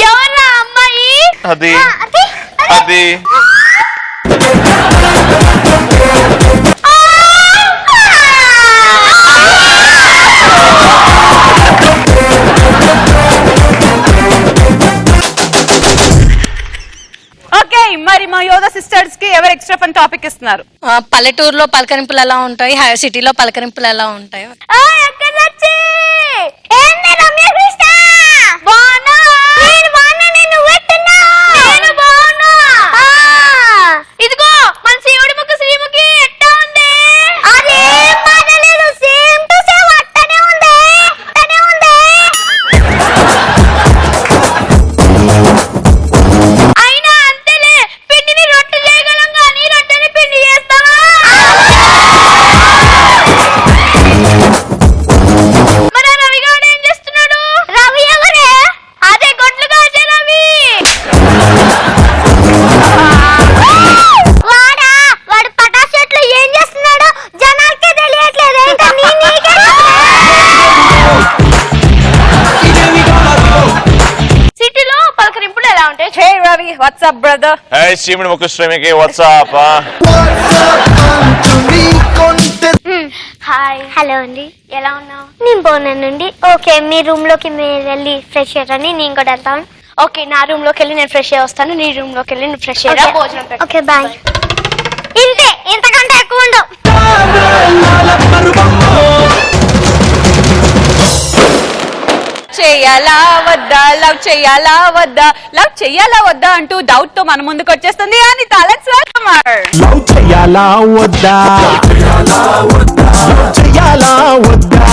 ఎవరా అమ్మాయి? అది అది ఓకే మరి మా యోధా సిస్టర్స్ కి ఎవరు ఎక్స్ట్రా ఫన్ టాపిక్ ఇస్తున్నారు? పల్లెటూరులో పలకరింపులు ఎలా ఉంటాయి, సిటీలో పలకరింపులు ఎలా ఉంటాయి? ఎక్కడ వచ్చి ఏంది రమ్య కృష్ణ బాగున్నా? నేను బాగున్నా. నేను వెట్టున్నా. నేను బాగున్నా. ఇదిగో మన శివుడి ముక్కు శ్రీముఖి ఎట్టా ఉంది? అదే పర్లేదు సేమ్ టు సేమ్ అట్టనే ఉంది అట్టనే ఉంది. అయినా అంతేలే పిండిని రొట్టె చేయగలం కానీ రొట్టెని పిండి చేస్తావా? మరి రవి గారు ఏం చేస్తున్నాడు? రవి ఎవరే? అదే గొడ్లు కాచే రవి. వాడా వాడు పటాస్ చెట్లు ఏం చేస్తున్నాడు జనాలకే తెలియట్లేదు. ఇంకా నీకే సిటీలో పలకరింపులు ఎలా ఉంటాయి? హే రవి వాట్సాప్ బ్రదర్. శ్రీముడి ముక్కు శ్రీమికి వాట్సాప్. హాయ్ హలో అండి ఎలా ఉన్నావు? నేను బాగున్నానండి. ఓకే మీ రూమ్ లోకి మీరు వెళ్ళి ఫ్రెష్ అయ్యారని నేను కూడా వెళ్తాను. ఓకే నా రూమ్ లోకి వెళ్ళి నేను ఫ్రెష్ అయ్యి వస్తాను. నీ రూమ్ లోకి వెళ్ళి నువ్వు ఫ్రెష్ అయ్యా భోజనం పెట్టు. Okay bye. ఇంతే ఇంతకంటే ఎక్కువ ఉండవు. చేయాలా వద్దా లవ్ చేయాలా వద్దా లవ్ చేయాలా వద్దా అంటూ డౌట్ తో మన ముందుకు వచ్చేస్తుంది Anitha. Let's welcome her. Love చేయాలా వద్దా చేయాలా వద్దా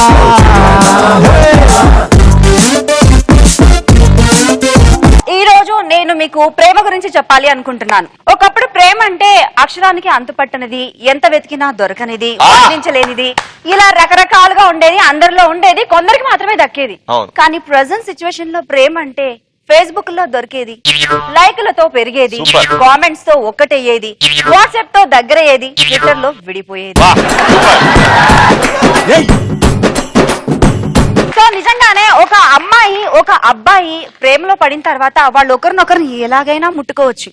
మీకు ప్రేమ గురించి చెప్పాలి అనుకుంటున్నాను. ఒకప్పుడు ప్రేమ అంటే అక్షరానికి అంతుపట్టనిది, ఎంత వెతికినా దొరకనిది, వర్ణించలేనిది, ఇలా రకరకాలుగా ఉండేది, అందరిలో ఉండేది, కొందరికి మాత్రమే దక్కేది. కానీ ప్రెజెంట్ సిచ్యువేషన్ లో ప్రేమ అంటే ఫేస్బుక్ లో దొరికేది, లైకులతో పెరిగేది, కామెంట్స్ తో ఒక్కటయ్యేది, వాట్సాప్ తో దగ్గరయ్యేది, ట్విట్టర్ లో విడిపోయేది. సో నిజంగానే ఒక అమ్మాయి ఒక అబ్బాయి ప్రేమలో పడిన తర్వాత వాళ్ళు ఒకరినొకరు ఎలాగైనా ముట్టుకోవచ్చు.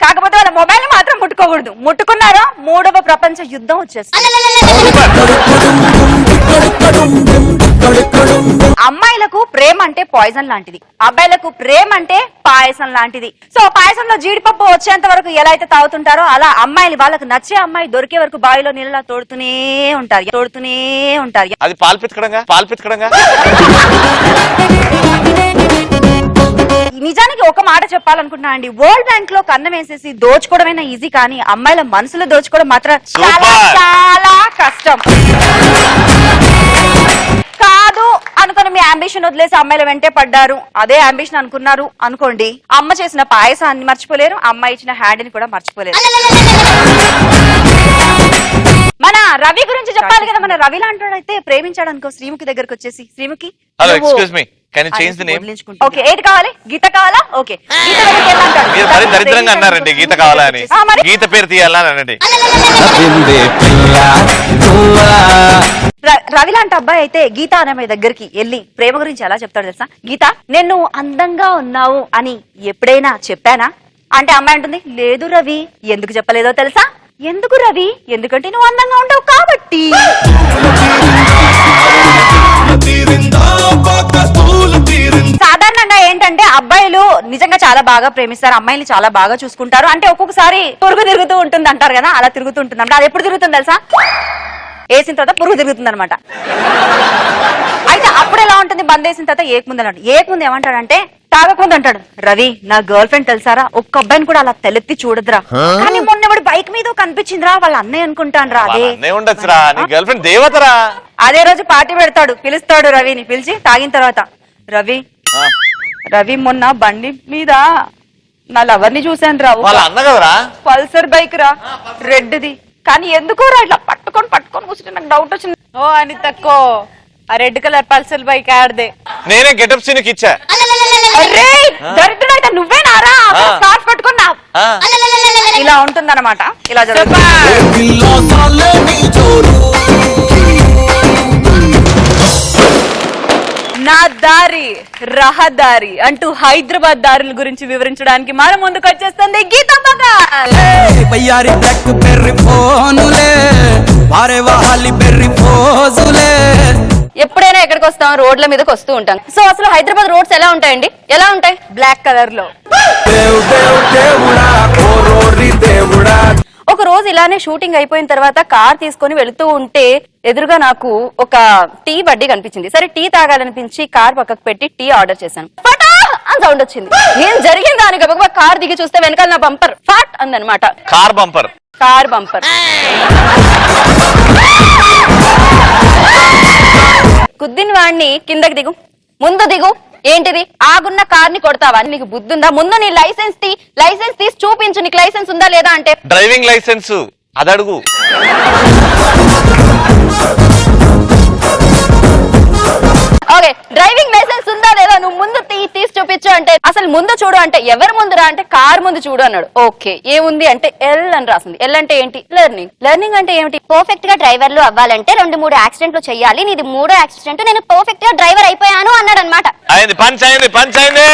కాకపోతే వాళ్ళ మొబైల్ మాత్రం ముట్టుకోకూడదు. ముట్టుకున్నారో 3వ ప్రపంచ యుద్ధం వచ్చేస్తుంది. అమ్మాయిలకు ప్రేమ అంటే పాయిజన్ లాంటిది, అబ్బాయిలకు ప్రేమ అంటే పాయసం లాంటిది. సో పాయసంలో జీడిపప్పు వచ్చేంత వరకు ఎలా అయితే తాగుతుంటారో అలా అమ్మాయిలు వాళ్ళకు నచ్చే అమ్మాయి దొరికే వరకు బావిలో నీళ్ళ తోడుతూనే ఉంటారు. అది పాల్పితకడంగా నిజానికి ఒక మాట చెప్పాలనుకుంటున్నా అండి, వరల్డ్ బ్యాంక్ లో కన్నం వేసేసి దోచుకోవడమైనా ఈజీ, కానీ అమ్మాయిల మనసులో దోచుకోవడం మాత్రం చాలా చాలా కష్టం. కాదు అనుకుని మీ అంబిషన్ వదిలేసి అమ్మాయిల వెంటే పడ్డారు, అదే అంబిషన్ అనుకున్నారు అనుకోండి, అమ్మ చేసిన పాయసాన్ని మర్చిపోలేరు, అమ్మ ఇచ్చిన హ్యాండ్ ని కూడా మర్చిపోలేరు. మన రవి గురించి చెప్పాలి కదా. మన రవి లాంటి ప్రేమించాడు అనుకో శ్రీముఖి దగ్గరకు వచ్చేసి, Sreemukhi hello excuse me can you change the name? Okay, ఏది కావాలి? గీత కావాలా? ఓకే, గీత దగ్గరికి వెళ్ళంటాడు. మీరు మరి దరిద్రంగా అన్నారండి గీత కావాలా అని. గీత పేరు తీయాలా అనండి. రవి లాంటి అబ్బాయి అయితే గీత అనే అమ్మాయి దగ్గరికి వెళ్ళి ప్రేమ గురించి ఎలా చెప్తాడు తెలుసా? గీత, నేను అందంగా ఉన్నావు అని ఎప్పుడైనా చెప్పానా అంటే అమ్మాయి అంటుంది, లేదు రవి. ఎందుకు చెప్పలేదో తెలుసా? ఎందుకు రవి? ఎందుకంటే నువ్వు అందంగా ఉంటావు కాబట్టి. సాధారణంగా ఏంటంటే అబ్బాయిలు నిజంగా చాలా బాగా ప్రేమిస్తారు, అమ్మాయిలు చాలా బాగా చూసుకుంటారు. అంటే ఒక్కొక్కసారి పురుగు తిరుగుతూ ఉంటుంది అంటారు కదా, అలా తిరుగుతూ ఉంటుంది అంటే అది ఎప్పుడు తిరుగుతుంది తెలుసా? వేసిన తర్వాత పురుగు తిరుగుతుంది అనమాట. అయితే అప్పుడు ఎలా ఉంటుంది? బంద్ వేసిన తర్వాత ఏకముందు అన్నాడు. ఏకముందు ఏమంటాడంటే తాగకముందు అంటాడు, రవి నా గర్ల్ ఫ్రెండ్ తెలుసారా, ఒక్క అబ్బాయిని కూడా అలా తెలెత్తి చూడదురా, కానీ మొన్న బైక్ మీద కనిపించిందిరా, వాళ్ళ అన్నయ్య అనుకుంటాను రా. అదే రోజు పార్టీ పెడతాడు, పిలుస్తాడు రవిని. పిలిచి తాగిన తర్వాత, రవి మొన్న బండి మీద నా లవర్ ని చూశాను రా, పల్సర్ బైక్ రా, రెడ్ది, కానీ ఎందుకో రా ఇట్లా పట్టుకొని కూర్చుంటే నాకు డౌట్ వచ్చింది. ఓ అని తక్కువ ఆ రెడ్ కలర్ పల్సర్ బైక్ ఆడదే నేనే గెటప్ సీన్కి ఇచ్చా. దరిద్రుడైతే నువ్వేనారా స్కార్ఫ్ పట్టుకున్నా. ఇలా ఉంటుందన్నమాట, ఇలా జరుగుతుంది. నా దారి రహదారి అంటూ హైదరాబాద్ దారుల గురించి వివరించడానికి మన ముందుకు వచ్చేస్తుంది గీత ఎప్పుడైనా ఎక్కడికి వస్తాం? రోడ్ల మీదకి వస్తూ ఉంటాం. సో అసలు హైదరాబాద్ రోడ్స్ ఎలా ఉంటాయండి? ఎలా ఉంటాయి? బ్లాక్ కలర్ లో. ఒక రోజు ఇలానే షూటింగ్ అయిపోయిన తర్వాత కార్ తీసుకొని వెళుతూ ఉంటే ఎదురుగా నాకు ఒక టీ బడ్డీ కనిపించింది. సరే టీ తాగాలనిపించి కార్ పక్కకు పెట్టి టీ ఆర్డర్ చేశాను. ఫటా అని సౌండ్ వచ్చింది. నేను జరిగిన దానికి గబగబా కార్ దిగి చూస్తే వెనకాల నా బంపర్ ఫాట్ అందనమాట. కార్ బంపర్ గుద్దిన వాడిని కిందకి దిగు, ముందు దిగు. ఏంటిది? ఆగున్న కార్ ని కొడతావా? నీకు బుద్ధి ఉందా? ముందు నీ లైసెన్స్ తీసి చూపించు, నీకు లైసెన్స్ ఉందా లేదా అంటే. డ్రైవింగ్ లైసెన్స్ అది అడుగు. ఓకే, డ్రైవింగ్ లైసెన్స్ ఉందా లేదా నువ్వు ముందు తీసి చూపించు అంటే, అసలు ముందు చూడు అంటే ఎవరు ముందురా అంటే కార్ ముందు చూడు అన్నాడు. ఓకే, ఏముంది అంటే ఎల్ అని రాసింది. ఎల్ అంటే ఏంటి? లెర్నింగ్ అంటే ఏమిటి? పర్ఫెక్ట్ గా డ్రైవర్లు అవ్వాలంటే 2-3 యాక్సిడెంట్లు చెయ్యాలి, నీది 3వ యాక్సిడెంట్, నేను పర్ఫెక్ట్ గా డ్రైవర్ అయిపోయాను అన్నాడు అనమాట. పంచ్ అయింది.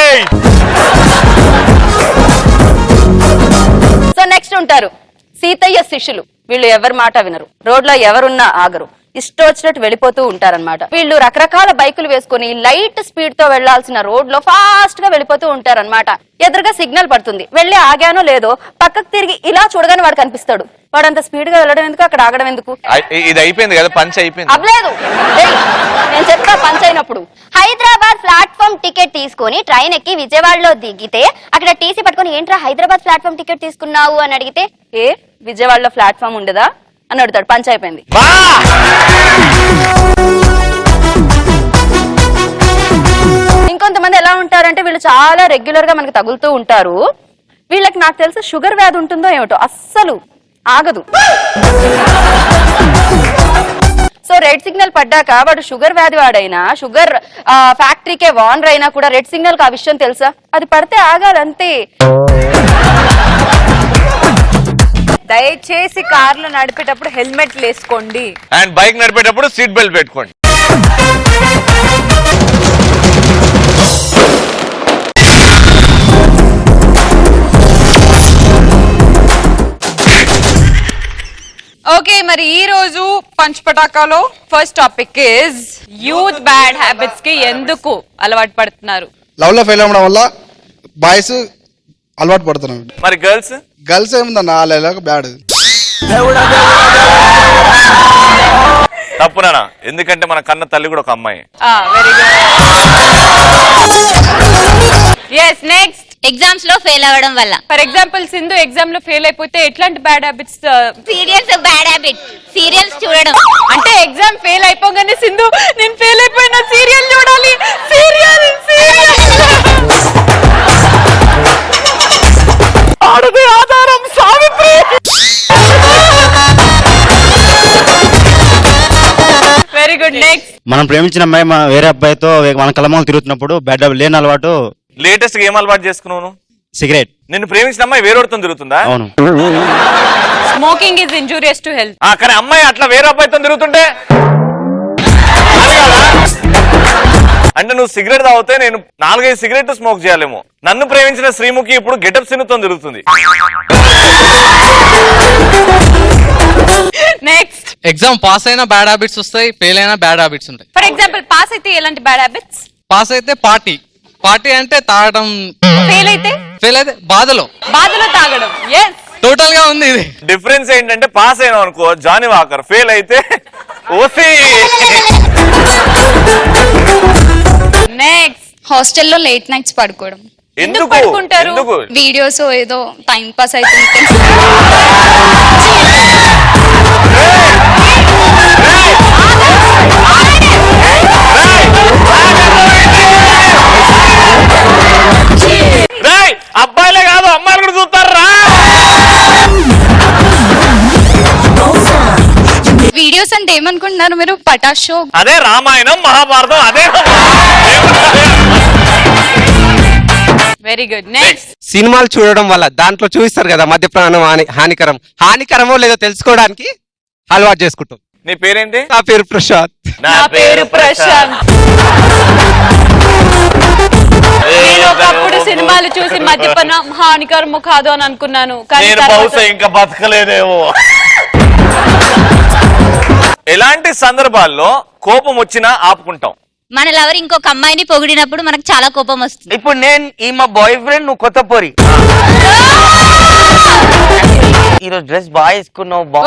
సో నెక్స్ట్ ఉంటారు సీతయ్య శిష్యులు. వీళ్ళు ఎవరి మాట వినరు, రోడ్లో ఎవరున్నా ఆగరు, ఇష్టం వచ్చినట్టు వెళ్ళిపోతూ ఉంటారనమాట. వీళ్ళు రకరకాల బైకులు వేసుకుని లైట్ స్పీడ్ తో వెళ్లాల్సిన రోడ్ లో ఫాస్ట్ గా వెళ్ళిపోతూ ఉంటారనమాట. ఎదురుగా సిగ్నల్ పడుతుంది, వెళ్ళి ఆగానో లేదో పక్కకు తిరిగి ఇలా చూడగానే వాడు కనిపిస్తాడు. వాడు అంత స్పీడ్ గా వెళ్ళడం ఎందుకు, అక్కడ ఆగడం ఎందుకు? ఇది అయిపోయింది కదా, పంచ్ అయిపోయింది. అవ్వలేదు, నేను చెప్తా పంచ్ అయినప్పుడు. హైదరాబాద్ ప్లాట్ఫామ్ టికెట్ తీసుకుని ట్రైన్ ఎక్కి విజయవాడలో దిగితే అక్కడ టీసీ పట్టుకుని ఏంట్రా హైదరాబాద్ ప్లాట్ఫామ్ టికెట్ తీసుకున్నావు అని అడిగితే, ఏ విజయవాడలో ప్లాట్ఫామ్ ఉండదా అని అడుగుతాడు. పంచ్ అయిపోయింది. ఇంకో మరికొంతమంది ఎలా ఉంటారంటే వీళ్ళు చాలా రెగ్యులర్ గా మనకి తగులుతూ ఉంటారు. వీళ్ళకి నాకు తెలిసి షుగర్ వ్యాధి ఉంటుందో ఏమిటో, అస్సలు ఆగదు. సో రెడ్ సిగ్నల్ పడ్డాక వాడు షుగర్ వ్యాధి వాడైనా, షుగర్ ఫ్యాక్టరీకే వానర్ అయినా కూడా రెడ్ సిగ్నల్ కి ఆ విషయం తెలుసా? అది పడితే ఆగాలంతే. దయచేసి కార్లు నడిపేటప్పుడు హెల్మెట్లు వేసుకోండి. అండ్ బైక్ నడిపేటప్పుడు సీట్ బెల్ట్ పెట్టుకోండి. ఓకే, మరి ఈ రోజు పంచ్ పటాకాలో first topic is youth bad habits కి ఎందుకు అలవాటు పడుతున్నారు. లవ్ లో ఫెయిల్ అవ్వడం వల్ల బాయ్స్ అలవాటు పడుతున్నారు. మరి గర్ల్స్ గర్ల్స్ ఏముందన్న వాళ్ళ బ్యాడ్. తప్పునా? ఎందుకంటే మన కన్న తల్లి కూడా ఒక అమ్మాయి. Very good. yes next. Exams లో ఫెయిల్ అవ్వడం వల్ల. ఫర్ ఎగ్జాంపుల్ సింధు ఎగ్జామ్ లో ఫెయిల్ అయిపోతే ఎట్లాంటి bad habits? Serials bad habit. Serials చూడడం. అంటే ఎగ్జామ్ ఫెయిల్ అయిపోగానే సింధు నేను ఫెయిల్ అయిపోయినా సీరియల్ చూడాలి. సీరియల్ ఆడది ఆధారం సావిత్రి. Very good. నెక్స్ట్. మనం ప్రేమించిన అమ్మాయి వేరే అబ్బాయితో మన కలమాలు తిరుగుతున్నప్పుడు బెడ్ లేని అలవాటు. లేటెస్ట్ గా ఏం అలవాటు చేసుకున్నావు? సిగరెట్. నిన్ను ప్రేమించిన అమ్మాయి వేరేతో తిరుగుతుందా? అవును. Smoking is injurious to health. కానీ అమ్మాయి అట్లా వేరే అబ్బాయితో తిరుగుతుంటే అంటే నువ్వు సిగరెట్ తాగితే నేను 4-5 సిగరెట్ స్మోక్ చేయాలేమో. నన్ను ప్రేమించిన శ్రీముఖి ఇప్పుడు గెటప్ సినుతో తిరుగుతుంది. నెక్స్ట్. ఎగ్జామ్ పాస్ అయినా బ్యాడ్ హ్యాబిట్స్ వస్తాయి, ఫెయిల్ అయినా బ్యాడ్ హ్యాబిట్స్ ఉంటాయి. ఫర్ ఎగ్జాంపుల్ పాస్ అయితే ఎలాంటి బ్యాడ్ హ్యాబిట్స్? పాస్ అయితే పార్టీ అంటే తాగడం. ఫెయిల్ అయితే బాధలో తాగడం. ఎస్, టోటల్ గా ఉంది ఇది. డిఫరెన్స్ ఏంటంటే పాస్ అయినా అనుకో జానీ వాకర్, ఫెయిల్ అయితే ఓసీ. నెక్స్ట్. హాస్టల్లో లేట్ నైట్స్ పడుకోవడం. ఎందుకు పడుకుంటారు? ఎందుకు? వీడియోస్ ఏదో టైం పాస్ అవుతుంటే. అబ్బాయిలే కాదు అమ్మాయిలు కూడా చూస్తారా? వీడియోస్ అంటే ఏమనుకుంటున్నారు మీరు? పటాష్ షో. అదే రామాయణం మహాభారతం అదే. Very good. నెక్స్ట్. సినిమాలు చూడడం వల్ల దాంట్లో చూపిస్తారు కదా మద్యపానం హానికరమో లేదో తెలుసుకోవడానికి అలవాటు చేసుకుంటాం. నీ పేరేంటి? నా పేరు ప్రశాంత్. నా పేరు ప్రశాంత్. నేను ఒకప్పుడు సినిమాలు చూసి మద్యపానం హానికరము కాదు అని అనుకున్నాను, కానీ నేను బహుశా ఇంకా బతకలేదేమో. ఎలాంటి సందర్భాల్లో కోపం వచ్చినా ఆపుకుంటాం? మన లవర్ ఇంకొక అమ్మాయిని పొగిడినప్పుడు మనకు చాలా కోపం వస్తుంది. ఇప్పుడు నేను ఈ మా బాయ్ ఫ్రెండ్, నువ్వు కొత్త పోరి ఈరోజు డ్రెస్ బాగా వేసుకున్నావు.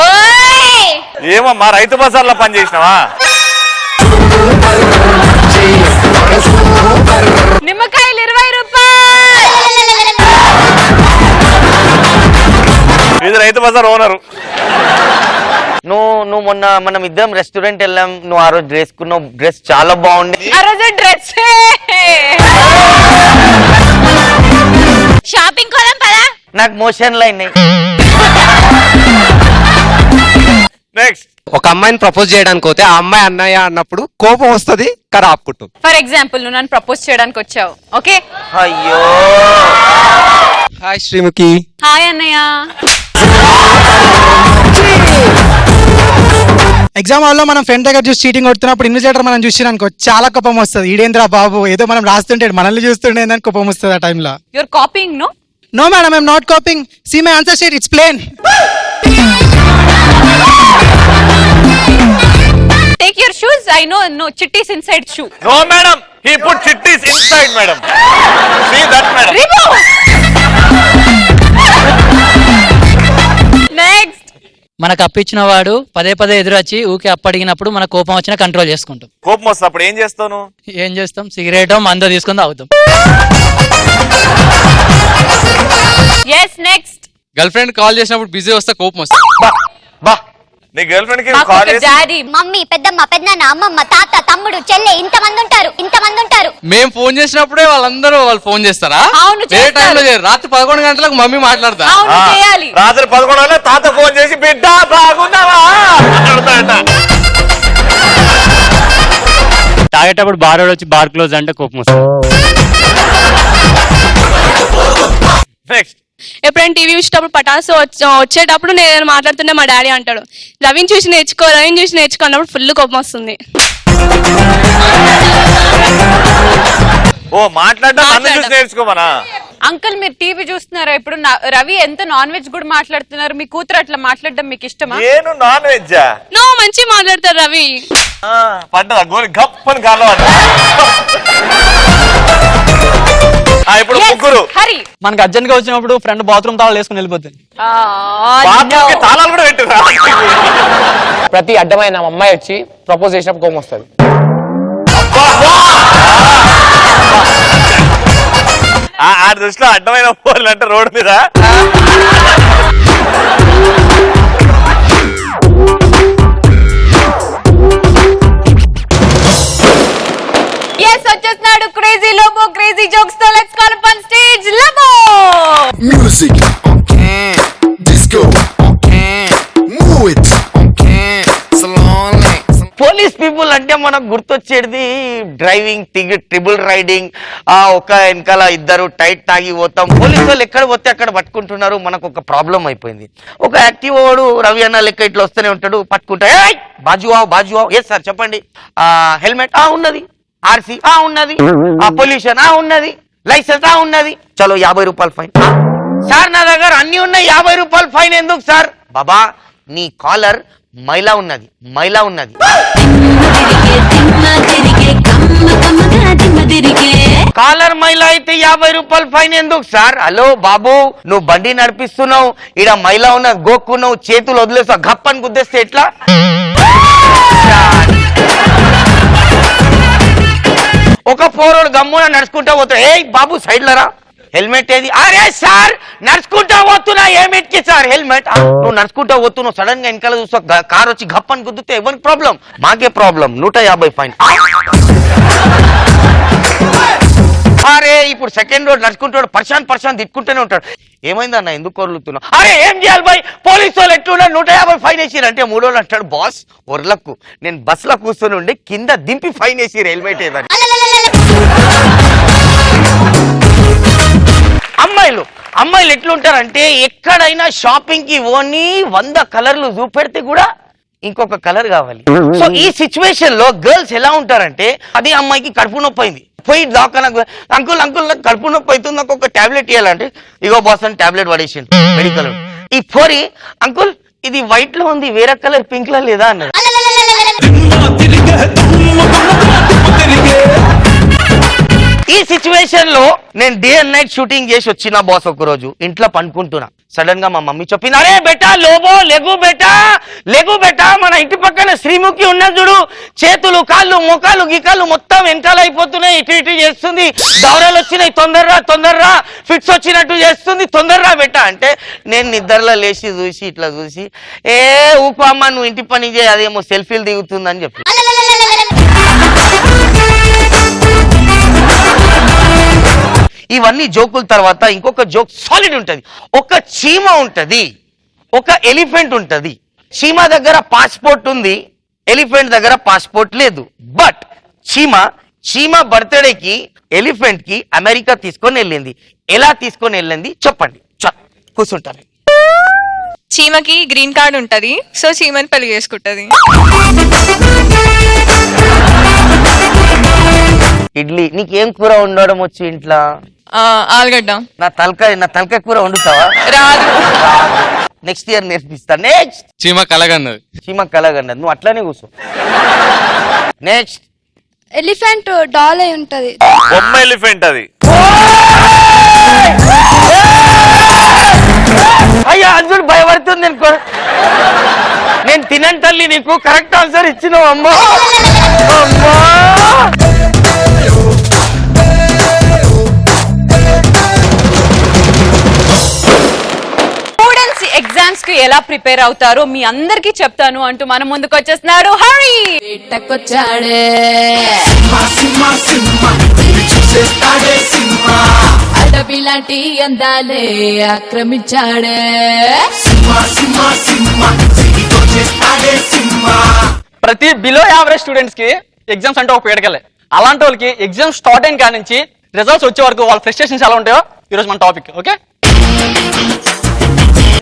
ఏమమ్మా రైతు బజార్లో పని చేసినావా? నిమ్మకాయలు 20 రూపాయలు. ఇది రైతు బజార్ ఓనరు. నువ్వు మొన్న మనం ఇద్దరం రెస్టారెంట్ వెళ్ళాం, నువ్వు ఆ రోజు వేసుకున్నావు డ్రెస్ చాలా బాగుంది. ఆ రోజు డ్రెస్ షాపింగ్ కోదాం పదా. నాకు మోషన్లు అయినాయి. నెక్స్ట్. ఒక అమ్మాయిని ప్రపోజ్ చేయడానికి పోతే ఆ అమ్మాయి అన్నయ్య అన్నప్పుడు కోపం వస్తుంది, కానీ ఆపుకుంటాం. ఫర్ ఎగ్జాంపుల్ నువ్వు నన్ను ప్రపోజ్ చేయడానికి వచ్చావు, ఓకే? అయ్యో హాయ్ శ్రీముఖి. హాయ్ అన్నయ్య. ఎగ్జామ్ హాల్లో మనం ఫ్రెండ్ దగ్గర చూసి చీటింగ్ కొడుతున్నప్పుడు ఇన్విజిలేటర్ మనం చూసిన అనుకో చాలా కోపం వస్తుంది. ఈడేంద్రా బాబు ఏదో మనం రాస్తుంటే మనల్ని చూస్తుండే అని కోపం వస్తుంది ఆ టైంలో. You're copying? No no madam, I'm not copying. See my answer sheet, it's plain. Take your shoes. I no chitties inside shoe. No madam, he put chitties inside madam. See that madam. Next. మనకు అప్పించిన వాడు పదే పదే ఎదురొచ్చి ఊకే అప్పడిగినప్పుడు మన కోపం వచ్చినా కంట్రోల్ చేసుకుంటాం. కోపం వస్తే అప్పుడు ఏం చేస్తాను? ఏం చేస్తాం? సిగరెట్ మందో తీసుకుని తాగుతాం. yes next. Girl friend call చేసినప్పుడు బిజీ వస్తే కోపం వస్తుంది. బా నీ గర్ల్ ఫ్రెండ్ కి మాకు కాల్ ఒక చేసి డాడీ మమ్మీ పెద్దమ్మ పెద్దనాన్న అమ్మమ్మ తాత తమ్ముడు చెల్లె ఇంతమంది ఉంటారు మేము ఫోన్ చేసినప్పుడే వాళ్ళందరూ వాళ్ళు ఫోన్ చేస్తారా? అవును, ఏ చేస్తారు. టైంలో చేయరు. రాత్రి 11 గంటలకు మమ్మీ మాట్లాడతా. అవును ఆ, చేయాలి. రాత్రి 11 తాత ఫోన్ చేసి బిడ్డ బాగున్నావా మాట్లాడతాడట. తాగేటప్పుడు బార్ వచ్చి బార్ క్లోజ్ అంటే కోపం వస్తుంది. నెక్స్ట్ ఎప్పుడైనా టీవీ చూసేటప్పుడు పటాసు వచ్చేటప్పుడు నేను ఏదైనా మాట్లాడుతుంటే మా డాడీ అంటాడు రవిని చూసి నేర్చుకో అన్నప్పుడు ఫుల్ కోపం వస్తుంది. ఓ మాట్లాడడం నన్ను చూసి నేర్చుకోమనా? అంకుల్ మీరు టీవీ చూస్తున్నారా ఇప్పుడు? రవి ఎంత నాన్ వెజ్ కూడా మాట్లాడుతున్నారు, మీ కూతురు అట్లా మాట్లాడడం మీకు ఇష్టమా? నేను నాన్ వెజ్జా? నో మంచిగా మాట్లాడతారు రవి. పడ్డదా గోలి గప్పని కాలం అన్న. ఇప్పుడు ముగ్గురు హరి మనకి అర్జెంట్ గా వచ్చినప్పుడు ఫ్రెండ్ బాత్రూమ్ తాళాలు వేసుకుని వెళ్ళిపోతుంది. బాత్రూమ్కి తాళాలు కూడా పెట్టిరా? ప్రతి అడ్డమైన అమ్మాయి వచ్చి ప్రపోజ్ చేసినప్పుడు కోపం వస్తుంది. ఆ దృష్టిలో అడ్డమైన పోలు అంటే రోడ్డు మీద వచ్చేస్తున్నాడు క్రేజీ లోబో క్రేజీ జోక్స్ తో. Let's call up on stage Lobo. Music on can, disco on can, move it on can, slowly. Police people అంటే మనకు గుర్తొచ్చేది డ్రైవింగ్, ట్రిబుల్ రైడింగ్, ఒక వెనకాల ఇద్దరు టైట్ తాగి పోతాం. పోలీసు వాళ్ళు ఎక్కడ పోతే అక్కడ పట్టుకుంటున్నారు. మనకు ఒక ప్రాబ్లం అయిపోయింది. ఒక యాక్టివ్ వాడు రవి అన్న లెక్క ఇట్లా వస్తూనే ఉంటాడు, పట్టుకుంటా బాజు ఎస్ సార్ చెప్పండి, హెల్మెట్ ఉన్నది, ఆర్సీ ఉన్నది, పొల్యూషన్ ఉన్నది, లైసెన్స్ ఉన్నది, చలో 50 రూపాయలు ఫైన్. సార్ నా దగ్గర అన్ని ఉన్నాయి, 50 రూపాయలు ఫైన్ ఎందుకు సార్? బాబా నీ కాలర్ మైలా ఉన్నది. కాలర్ మైలా అయితే 50 రూపాయలు ఫైన్ ఎందుకు సార్? హలో బాబు నువ్వు బండి నడిపిస్తున్నావు, ఈడ మైలా ఉన్నది, గోక్కున్నావు, చేతులు వదిలేస్తావు, గప్పని గుద్దేస్తే ఎట్లా? ఒక పోరోడు గమ్మున నడుచుకుంటా పోతా, ఏ బాబు సైడ్ లరా, హెల్మెట్ ఏది? అరే సార్ నడుచుకుంటా పోతున్నా, ఏమిటికి సార్ హెల్మెట్? నువ్వు నడుచుకుంటా పోతున్నావు, సడన్ గా వెనకాల చూస్తా కార్ వచ్చి గప్పని గుద్దుతే ఎవరికి ప్రాబ్లం? మాకే ప్రాబ్లం. 150 ఫైన్. అరే ఇప్పుడు సెకండ్ రోడ్ నడుచుకుంటాడు, పర్షాన్ తిట్టుకుంటూనే ఉంటాడు. ఏమైందన్న ఎందుకు కొరులుతున్నావు? అరే ఏం చేయాలి బాయ్, పోలీసు వాళ్ళు ఎట్లున్నారు, 150 ఫైన్ వేసిరు అంటే 3 రోజులు అంటాడు, బాస్ ఒర్లకు నేను బస్ లో కూర్చొని ఉండి కింద దింపి ఫైన్ వేసిరు హెల్మెట్ ఏదని. అమ్మాయిలు ఎట్లుంటారంటే ఎక్కడైనా షాపింగ్ కి ఓని 100 కలర్లు చూపెడితే కూడా ఇంకొక కలర్ కావాలి. సో ఈ సిచ్యువేషన్ లో గర్ల్స్ ఎలా ఉంటారంటే, అదే అమ్మాయికి కడుపు నొప్పి అయింది, పోయి డాక్టర్ అంకుల్ నాకు కడుపు నొప్పి అవుతుంది, నాకు ఒక టాబ్లెట్ ఇవ్వాలంటే ఇగో బాస్ అని టాబ్లెట్ పడేసిండు మెడికల్. ఈ పోరి అంకుల్ ఇది వైట్ లో ఉంది, వేరే కలర్ పింక్ లో లేదా అన్నది. ఈ సిచ్యువేషన్ లో నేను డే అండ్ నైట్ షూటింగ్ చేసి వచ్చిన బాస్. ఒక రోజు ఇంట్లో పండుకుంటున్నా, సడన్ గా మా మమ్మీ చెప్పింది, అరే బేటా లోబో లెగు బేటా మన ఇంటి పక్కన శ్రీముఖి ఉన్నది చూడు, చేతులు కాళ్ళు మొకాలు గికాలు మొత్తం వెనకాల అయిపోతున్నాయి, ఇటు చేస్తుంది, దౌరాలు వచ్చినాయి, తొందరరా ఫిట్స్ వచ్చినట్టు చేస్తుంది, తొందరరా బేటా అంటే నేను నిద్రలో లేచి చూసి ఇట్లా చూసి, ఏ ఊపు అమ్మ నువ్వు ఇంటి పని చేయి, అదేమో సెల్ఫీలు దిగుతుందని చెప్పి. ఇవన్నీ జోకుల తర్వాత ఇంకొక జోక్ సాలిడ్ ఉంటది. ఒక చీమ ఉంటది, ఒక ఎలిఫెంట్ ఉంటది. చీమ దగ్గర పాస్పోర్ట్ ఉంది, ఎలిఫెంట్ దగ్గర పాస్పోర్ట్ లేదు. బట్ చీమ బర్త్డేకి ఎలిఫెంట్ కి అమెరికా తీసుకొని వెళ్ళింది. ఎలా తీసుకొని వెళ్ళింది చెప్పండి? కూర్చుంటారు. చీమకి గ్రీన్ కార్డ్ ఉంటది, సో చీమని పెళ్లి చేసుకుంటది. ఇడ్లీ నీకేం కూర ఉండడం వచ్చి ఇంట్లో? ఆలుగడ్డ. నా తలకాయ కూర వండుతావా? రాదు. నెక్స్ట్ ఇయర్ నేర్పిస్తా. నెక్స్ట్ చీమ కలగన్నది, నువ్వు అట్లానే కూర్చో. నెక్స్ట్ ఎలిఫెంట్ డాల్ అయి ఉంటది. బొమ్మ ఎలిఫెంట్ అది. అయ్యా అర్జున్ భయపడుతుంది నేను తినండి తల్లి, నీకు కరెక్ట్ ఆన్సర్ ఇచ్చినావు అమ్మా. ఎగ్జామ్స్ కి ఎలా ప్రిపేర్ అవుతారో మీ అందరికీ చెప్తాను అంటూ మన ముందుకు వచ్చేస్తున్నారు హరి. అడవిలాంటి అందాలే ఆక్రమించాడే. ప్రతి బిలో యావరేజ్ స్టూడెంట్స్ కి ఎగ్జామ్స్ అంటే ఒక పీడకలే. అలాంటి వాళ్ళకి ఎగ్జామ్ స్టార్ట్ అయిన కాడి నుంచి రిజల్ట్స్ వచ్చే వరకు వాళ్ళ ఫ్రస్ట్రేషన్స్ ఎలా ఉంటాయో ఈరోజు మన టాపిక్. ఓకే,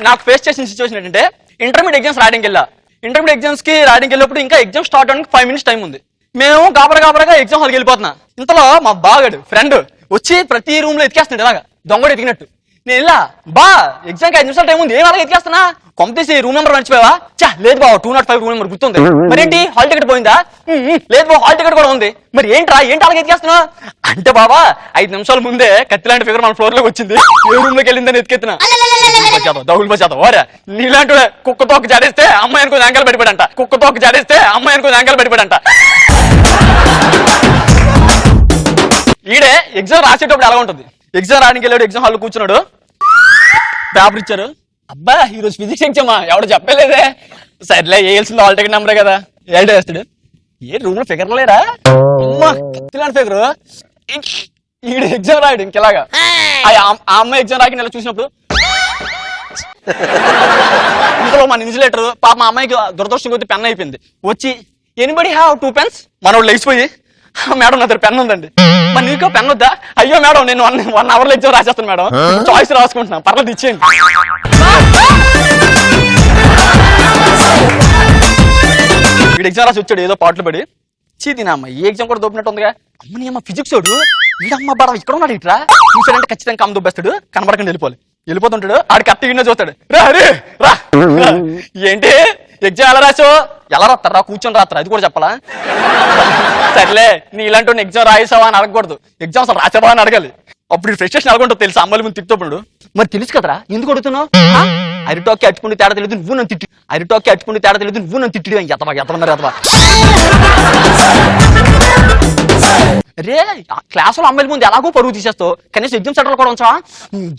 నాకు ఫేస్ చేసిన సిచ్యువేషన్ ఏంటంటే ఇంటర్మీడియట్ ఎగ్జామ్స్ రాయడానికి వెళ్ళా. ఇంటర్మీడియట్ ఎగ్జామ్స్ కి రాయడానికి వెళ్ళినప్పుడు ఇంకా ఎగ్జామ్ స్టార్ట్ అవడానికి 5 minutes టైం ఉంది. మేము గాబరగా ఎగ్జామ్ హాల్కి వెళ్ళిపోతున్నా. ఇంతలో మా బాగాడు ఫ్రెండ్ వచ్చి ప్రతి రూమ్ లో ఎతికేస్తున్నాడు ఇలాగా దొంగడు ఎతికినట్టు. నేను ఇలా బా ఎగ్జామ్కి 5 నిమిషాలు టైం ఉంది, ఏం అలాగే ఎతికేస్తున్నా, కొంపతీసి రూమ్ నెంబర్ మర్చిపోయావా? చా లేదు బావ 205 రూమ్ నెంబర్ గుర్తుంది. మరేంటి హాల్ టికెట్ పోయిందా? లేదు బావ హాల్ టికెట్ కూడా ఉంది. మరి ఏంటి అలాగే ఎతికేస్తున్నా అంటే, బాబా 5 నిమిషాల ముందే కత్తి లాంటి ఫిగర్ మన ఫ్లోర్ లోకి వచ్చింది, ఏ రూమ్ లోకి వెళ్ళిందని ఎతికెత్తున్నా. దౌగులు బచాతా ఓరా, నీలాంటి కుక్క తోక జాడేస్తే అమ్మాయి అనుకో యాంకలు పడిపోయాడంట, కుక్క తోక జాడేస్తే అమ్మాయి అనుకో యాంకలు పడిపోయాడంట. ఈడే ఎగ్జామ్ రాసేటప్పుడు ఎలా ఉంటుంది, ఎగ్జామ్ రాయడానికి వెళ్ళాడు, ఎగ్జామ్ హాల్లో కూర్చున్నాడు, పేపర్ ఇచ్చారు. అబ్బా ఈరోజు ఫిజిక్స్ ఎగ్జామా, ఎవడు చెప్పలేదే, సర్లే వేయాల్సింది హాల్ టికెట్ నెంబరే కదా, ఏంటో వేస్తాడు. ఏ రూమ్ లో ఫిగర్ లేరా, అమ్మా కత్తిలాంటి ఫిగర్. ఈడు ఎగ్జామ్ రాయడు ఇంకెలాగా. ఆ అమ్మాయి ఎగ్జామ్ రాకి నెల చూసినప్పుడు ఇంట్లో మన ఇన్సులేటర్ పాప మా అమ్మాయికి దురదృష్టం కొద్ది పెన్ అయిపోయింది. వచ్చి ఎనీబడి హ్యావ్ 2 pens? మనోడు లేచిపోయి మేడం నా దగ్గర పెన్ ఉందండి. మరి నీకో పెన్ వద్దా? అయ్యో మేడం నేను 1 hour లో ఎగ్జామ్ రాసేస్తాను మేడం, చాయిస్ రాసుకుంటున్నా, పర్లేదు ఇచ్చేయండి. వీడు ఎగ్జామ్ రాసి వచ్చాడు ఏదో పాటలు పడి, చీతినమ్మ ఈ ఎగ్జామ్ కూడా దొబ్బినట్టు ఉందిగా. అమ్మని అమ్మ ఫిజిక్స్ వాడు వీడమ్మ బడ ఇక్కడ ఉన్నాడు, ఇట్లా చూసాడంటే ఖచ్చితంగా కమ్మ దొబ్బేస్తాడు, కనబడకుండా వెళ్ళిపోతుంటాడు. ఆడు కరెక్ట్ విన్నా చూస్తాడు, రా రా ఏంటి ఎగ్జామ్ ఎలా రాసావు, ఎలా రాస్తారా కూర్చొని రాస్తారా అది కూడా చెప్పాలా? సర్లే నీ ఇలాంటి ఎగ్జామ్ రాసావా అని అడగకూడదు, ఎగ్జామ్స్ రాసావా అని అడగాలి. అప్పుడు ఫ్రస్ట్రేషన్ అనుకుంటావు తెలుసు, అమ్మాయిల ముందు తిట్టుప్పుడు. మరి తెలుసు కదరా ఎందుకు అడుగుతున్నావు, అరిటాకి అట్టుకుంటే తేడా తెలియదు నువ్వు నన్ను తిట్టి, అరిటాకి అట్టుకుంటే తేడా తెలియదు నువ్వు నన్ను తిట్టి ఎతవా రే. క్లాసులో అమ్మాయిల ముందు ఎలాగో పరువు తీసేస్తావు, కనీసం ఎగ్జామ్ సెంటర్ కూడా ఉంచా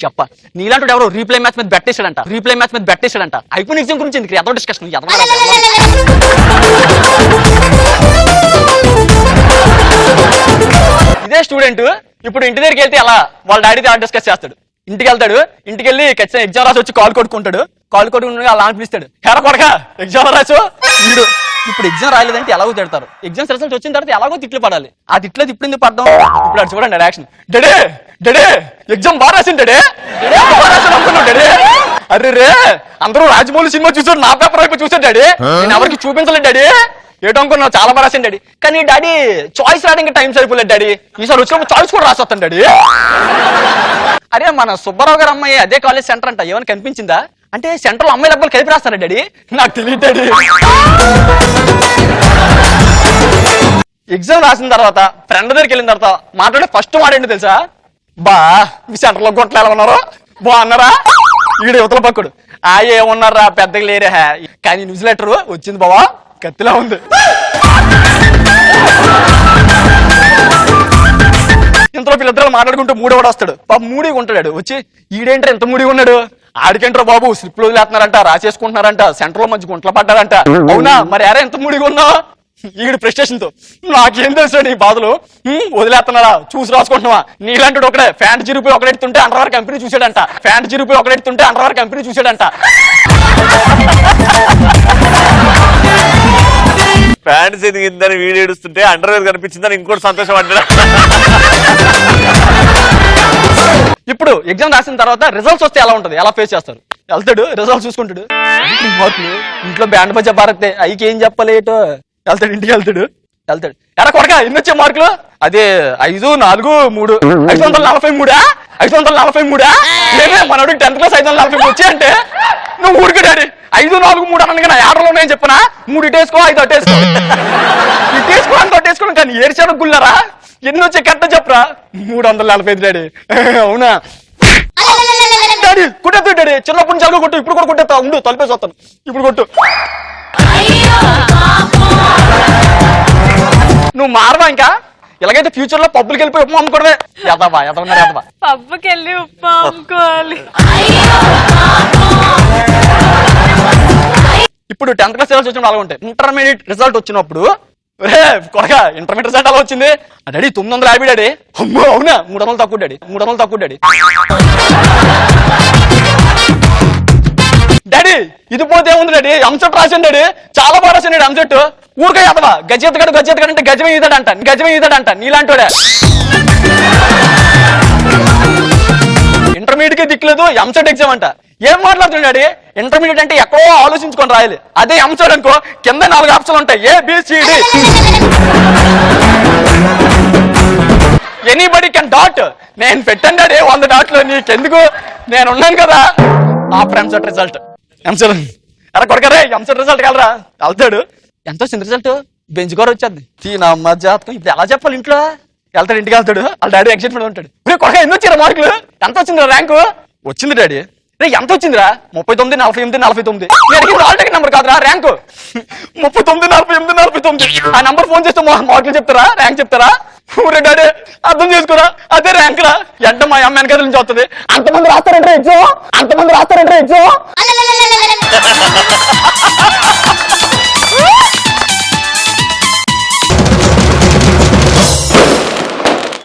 చెప్ప. నీలాంటి ఎవరో రీప్లే మ్యాచ్ మీద బెట్టేసాడంట, అయిపోయిన ఎగ్జామ్ గురించి ఎందుకు ఎదో డిస్కషన్. ఇదే స్టూడెంట్ ఇప్పుడు ఇంటి దగ్గరికి వెళ్తే అలా వాళ్ళ డాడీతో అలా డిస్కస్ చేస్తాడు. ఇంటికి వెళ్తాడు, ఇంటికి వెళ్ళి ఖచ్చితంగా ఎగ్జామ్ రాసి వచ్చి కాల్ కొట్టుకుంటాడు అలా అనిపిస్తాడు, హెర కొడక ఎగ్జామ్ రాసు. వీడు ఇప్పుడు ఎగ్జామ్ రాయలేదంటే ఎలాగో తిడతారు, ఎగ్జామ్స్ రిజల్ట్ వచ్చిన తర్వాత ఎలాగో తిట్లు పడాలి. ఆ తిట్లు తిప్పింది పడ్డాం. ఇప్పుడు అది చూడండి యాక్షన్, డడే ఎగ్జామ్ బాగా రాసింది డడే అనుకున్నాడు డడే. అరే రే అందరూ రాజమౌళి సినిమా చూసాడు, నా పేపర్ వైపు చూసాడు డాడీ, నేను ఎవరికి చూపించలేదు డాడీ, ఏటో అనుకున్నావు చాలా బాగా రాసింది డాడీ. కానీ డాడీ చాయిస్ రాయడానికి టైం సరిపోలేదు డాడీ, ఈసారి వచ్చినప్పుడు చాయిస్ కూడా రాసొస్తాను డాడీ. అరే మన సుబ్బారావు గారు అమ్మాయి అదే కాలేజ్ సెంటర్ అంట, ఏమైనా కనిపించిందా అంటే సెంటర్ లో అమ్మాయిల అబ్బాయిలు కలిపి రాస్తారా డాడీ, నాకు తెలియదు డాడీ. ఎగ్జామ్ రాసిన తర్వాత ఫ్రెండ్ దగ్గరికి వెళ్ళిన తర్వాత మాట్లాడే ఫస్ట్ మాట ఏంటో తెలుసా, బా మీ సెంటర్ లో గొంటలు ఎలా ఉన్నారో బాగున్నారా, ఈడు యువతల పక్కడు ఏమున్నారా పెద్దగా లేరే, కానీ న్యూస్ లెటర్ వచ్చింది బావా కత్తిలా ఉంది. ఇంతలో పిల్లలు మాట్లాడుకుంటూ మూడోవాడు వస్తాడు, పాప మూడిగా ఉంటాడు. వచ్చి ఈడేంటారు ఎంత మూడిగా ఉన్నాడు, ఆడికేంటారో బాబు స్లిప్లు వదిలేస్తున్నారంట, రాసేసుకుంటున్నారంట, సెంటర్ లో మంచి గుంటలు పడ్డారంట. అవునా మరి ఎరా ఎంత మూడిగా ఉన్నావు, ఈడు ఫ్రస్ట్రేషన్ తో నాకేం తెలుసు నీ బాధలు, వదిలేస్తున్నారా చూసి రాసుకుంటున్నావా, నీలాంటి ఒకడే ఫ్యాంట్ చిరిగిపోయి ఒకడెడుతుంటే అండర్వేర్ కంపెనీ చూసాడంట, ప్యాంట్ ఎదిగిందని వీడియో ఏడుస్తుంటే అండర్వేర్ కనిపించిందని ఇంకోటి సంతోషపడ్డా. ఇప్పుడు ఎగ్జామ్ రాసిన తర్వాత రిజల్ట్స్ వస్తే ఎలా ఉంటది, ఎలా ఫేస్ చేస్తారు? వెళ్తాడు రిజల్ట్స్ చూసుకుంటాడు, మార్కులు ఇంట్లో బ్యాండ్ బజా భారతే అయ్యికి ఏం చెప్పలేటో, వెళ్తాడు ఇంటికి వెళ్తాడు ఎరా కొడక ఎన్ని వచ్చే మార్కులు, అదే 5, 4, 3 543 లేదే మనోడికి 10th క్లాస్ 543 వచ్చాయంటే నువ్వు ఊరికి డాడీ 5, 4, 3 అనగా నా ఆర్డర్లో ఉన్నాయని చెప్పనా, 3 ఇటేసుకో 5 అటేసుకో అంత అటేసుకోవడం కానీ ఏడ్చాడు గుళ్ళరా ఎన్ని వచ్చే కరెక్ట్ చెప్పరా, 345 డాడీ. అవునా డాడీ కొట్టేద్దు డాడీ, చిన్నప్పటి నుంచి అలాగే కొట్టు, ఇప్పుడు కూడా కొట్టేస్తా ఉండు, తలిపేసి వస్తాను, ఇప్పుడు కొట్టు. నువ్వు మారవా ఇంకా ఇలాగైతే ఫ్యూచర్ లో పబ్బులకి వెళ్ళిపోయి ఉప్మా అమ్ముకోవడమే. ఎదవా ఎదవన్నారు ఎదవా. పబ్బుకి వెళ్ళి ఉప్మా అమ్ముకోవాలి. ఇప్పుడు 10th క్లాస్ రిజల్ట్స్ వచ్చినప్పుడు అలా ఉంటాయి. ఇంటర్మీడియట్ రిజల్ట్ వచ్చినప్పుడు కొడగా ఇంటర్మీడియట్ రిజల్ట్ అలా వచ్చింది. Daddy 950 daddy. అమ్మో అవునా 300 తక్కువ డాడీ. 300 తక్కువ డాడీ. డాడీ ఇది పోతే ఉంది డాడీ. ఎంసెట్ రాశాను డాడీ, చాలా బాగా రాశాను డాడీ ఎంసెట్. ఊరికే ఎదవా గజెత్తగాడు అంటే గజమే ఈదాడంట నీలాంటోడే. ఇంటర్మీడియట్ కి దిక్కులేదు, ఎంసెట్ ఎగ్జామ్ అంట. ఏం మాట్లాడుతున్నాడు డాడీ? ఇంటర్మీడియట్ అంటే ఎక్కడో ఆలోచించుకొని రాయాలి. అదే ఎంసెట్ అనుకో కింద 4 ఆప్షన్లు ఉంటాయి, ABCD. Anybody can dot. నేను పెట్టాను డాడీ 100 డాట్లు, నీకెందుకు, నేను ఉన్నాను కదా. ఆఫ్టర్ ఎంసెట్ రిజల్ట్ ఎంసెట్ అరే కొడకరే ఎంసెట్ రిజల్ట్ కలరా వెళ్తాడు. ఎంత వచ్చింది రిజల్ట్? బెంచ్ కూడా వచ్చేది. తీనమ్మ జాతకం ఇప్పుడు ఎలా చెప్పాలి? ఇంట్లో వెళ్తాడు, ఇంటికి వెళ్తాడు, వాళ్ళ డాడీ ఎక్సైట్మెంట్ ఉంటాడు. కొడక ఎన్ని వచ్చారా మార్కులు? ఎంత వచ్చిందిరా ర్యాంకు? వచ్చింది డాడీ. రే ఎంత వచ్చిందిరా? 39, 48, 49. నేను ఆల్ టికెట్ నెంబర్ కాదురా ర్యాంకు. 39, 48, 49. ఆ నంబర్ ఫోన్ చేస్తే మార్కులు చెప్తారా, ర్యాంక్ చెప్తారా? ఊరే డాడీ అర్థం చేసుకోరా, అదే ర్యాంక్ రా. ఎంట మా అమ్మ వెనకాల నుంచి వస్తుంది. అంతమంది రాస్తారంటే ఎగ్జామ్.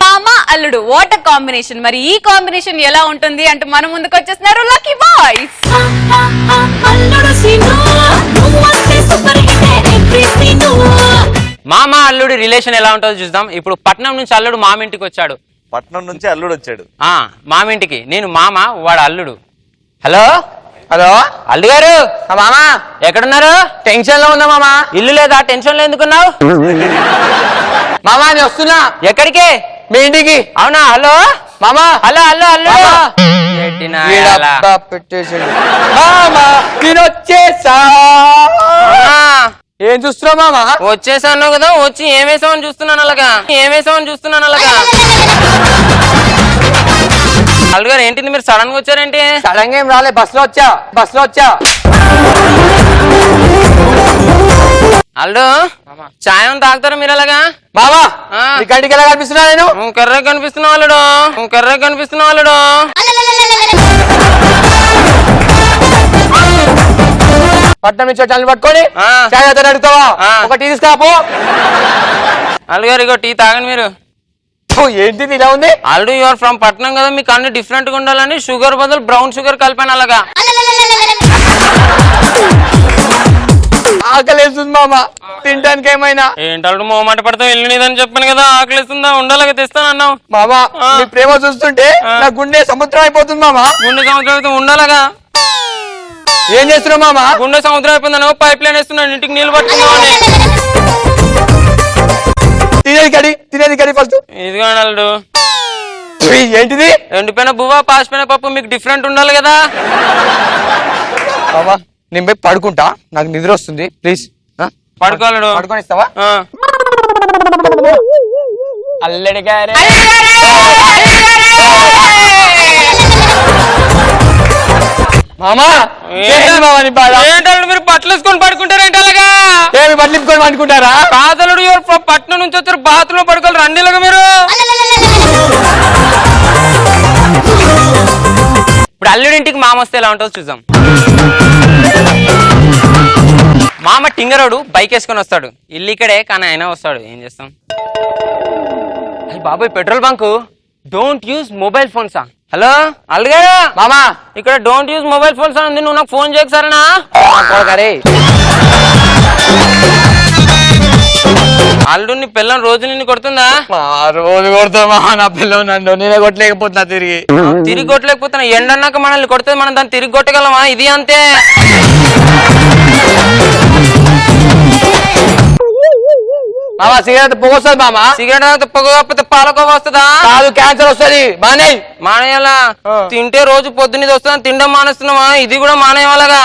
మామ అల్లుడు వాట్ కాంబినేషన్. మరి ఈ కాంబినేషన్ ఎలా ఉంటుంది అంటూ మన ముందుకు వచ్చేస్తున్నారు లక్కీ బాయ్స్. మామ అల్లుడి రిలేషన్ ఎలా ఉంటుందో చూద్దాం. ఇప్పుడు పట్నం నుంచి అల్లుడు మామింటికి వచ్చాడు. పట్నం నుంచి అల్లుడు వచ్చాడు. మామింటికి నేను మామ, వాడు అల్లుడు. హలో అల్లు గారు, మామ ఎక్కడున్నారు? టెన్షన్ లో ఉన్నా మామ. ఇల్లు లేదా? టెన్షన్ లో ఎందుకున్నావు? మామ నేను వస్తున్నా. ఎక్కడికి? మీ ఇంటికి. అవునా? హలో మామా. హలో అల్లు నేను వచ్చేసా. ఏం చూస్తున్నావు మామా? వచ్చేసాను కదా, వచ్చి ఏమేసామని చూస్తున్నాను అలాగా. అల్లు గారు ఏంటిది మీరు సడన్ గా వచ్చారేంటి? సడన్ గా ఏం రాలే, బస్ లో వచ్చా. అల్లు చాయం తాగుతారా మీరు అలాగా? బాబా కంటికి ఎలా కనిపిస్తున్నా? నేను కర్రగా కనిపిస్తున్నావు అల్లుడు. పట్నం నుంచి వచ్చి పట్టుకొని చాయ్ అడుగుతావా? ఒక టీ తీసుకురాపో. అల్లు గారు ఇగో టీ తాగండి మీరు. ఏంటిది ఇలా ఉంది? అల్లుడు యువర్ ఫ్రమ్ పట్నం కదా, మీకు అన్ని డిఫరెంట్ గా ఉండాలని షుగర్ బదులు బ్రౌన్ షుగర్ కలిపాను అలాగా. ఆకలేస్తుంది మామ, తినడానికి ఏమైనా? ఏంటల్లుడు మొహమాట పడతావు? వెళ్ళినదని చెప్పాను కదా, ఆకలిస్తుందా? ఉండాలగా తెస్తానన్నావు. మామా మీ ప్రేమ చూస్తుంటే నా గుండె సముద్రం అయిపోతుంది మామా. గుండె సముద్రం అయితే ఉండాలగా. ఏం చేస్తున్నావు మామా? గుండె సముద్రం అయిపోయిందను పైప్ లైన్ వేస్తున్నాను, ఇంటికి నీళ్ళు పట్టుకున్నావు. తినేది గడి ఫస్ట్. ఇదిగో అల్లుడు. ఏంటిది? ఎండిపోయిన బువ్వ, పాసిపోయిన పప్పు, మీకు డిఫరెంట్ ఉండాలి కదా. బాబా నేను పోయి పడుకుంటా, నాకు నిద్ర వస్తుంది, ప్లీజ్ పడుకోవాలడు. పడుకొని ఇస్తావా? అల్లడి గారే మామా. ఏంటల్లుడు మీరు బట్టలు వేసుకొని పడుకుంటారేంటి అలాగా? ఏమి బట్టలు ఇప్పుకొని పడుకుంటారా? కాదలుడు పట్నం నుంచి వచ్చారు, బాత్రూమ్ పడుకోవాలి రండి ఇలాగా మీరు. ఇప్పుడు అల్లుడింటికి మామ వస్తే ఎలా ఉంటుందో చూద్దాం. మామ టింగరోడు బైక్ వేసుకొని వస్తాడు. ఇల్లు ఇక్కడే కానీ ఆయన వస్తాడు. ఏం చేస్తాం? బాబాయ్ petrol bunk. Don't use mobile phones. Hello అల్లుగారు, మామా ఇక్కడ డోంట్ యూజ్ మొబైల్ ఫోన్స్ అని నువ్వు నాకు ఫోన్ చేయకు సరేనా? అల్లుడు నీ పిల్లం రోజు నిన్ను కొడుతుందా? రోజు కొడుతా నా పిల్లం, నన్ను నేనే కొట్టలేకపోతున్నా. తిరిగి కొట్టలేకపోతున్నా. ఎండన్నాక మనల్ని కొడితే మనం దాన్ని తిరిగి కొట్టగలమా? ఇది అంతే. మామా సిగరెట్ పొగ వస్తుంది మామా. సిగరెట్ పొగ కాకపోతే పాలకోవ వస్తుందా? కాదు, క్యాన్సర్ వస్తుంది. మానేయాలా? తింటే రోజు పొద్దున్నది వస్తుందా? తినడం మానేస్తున్నావా? ఇది కూడా మానేయాలగా.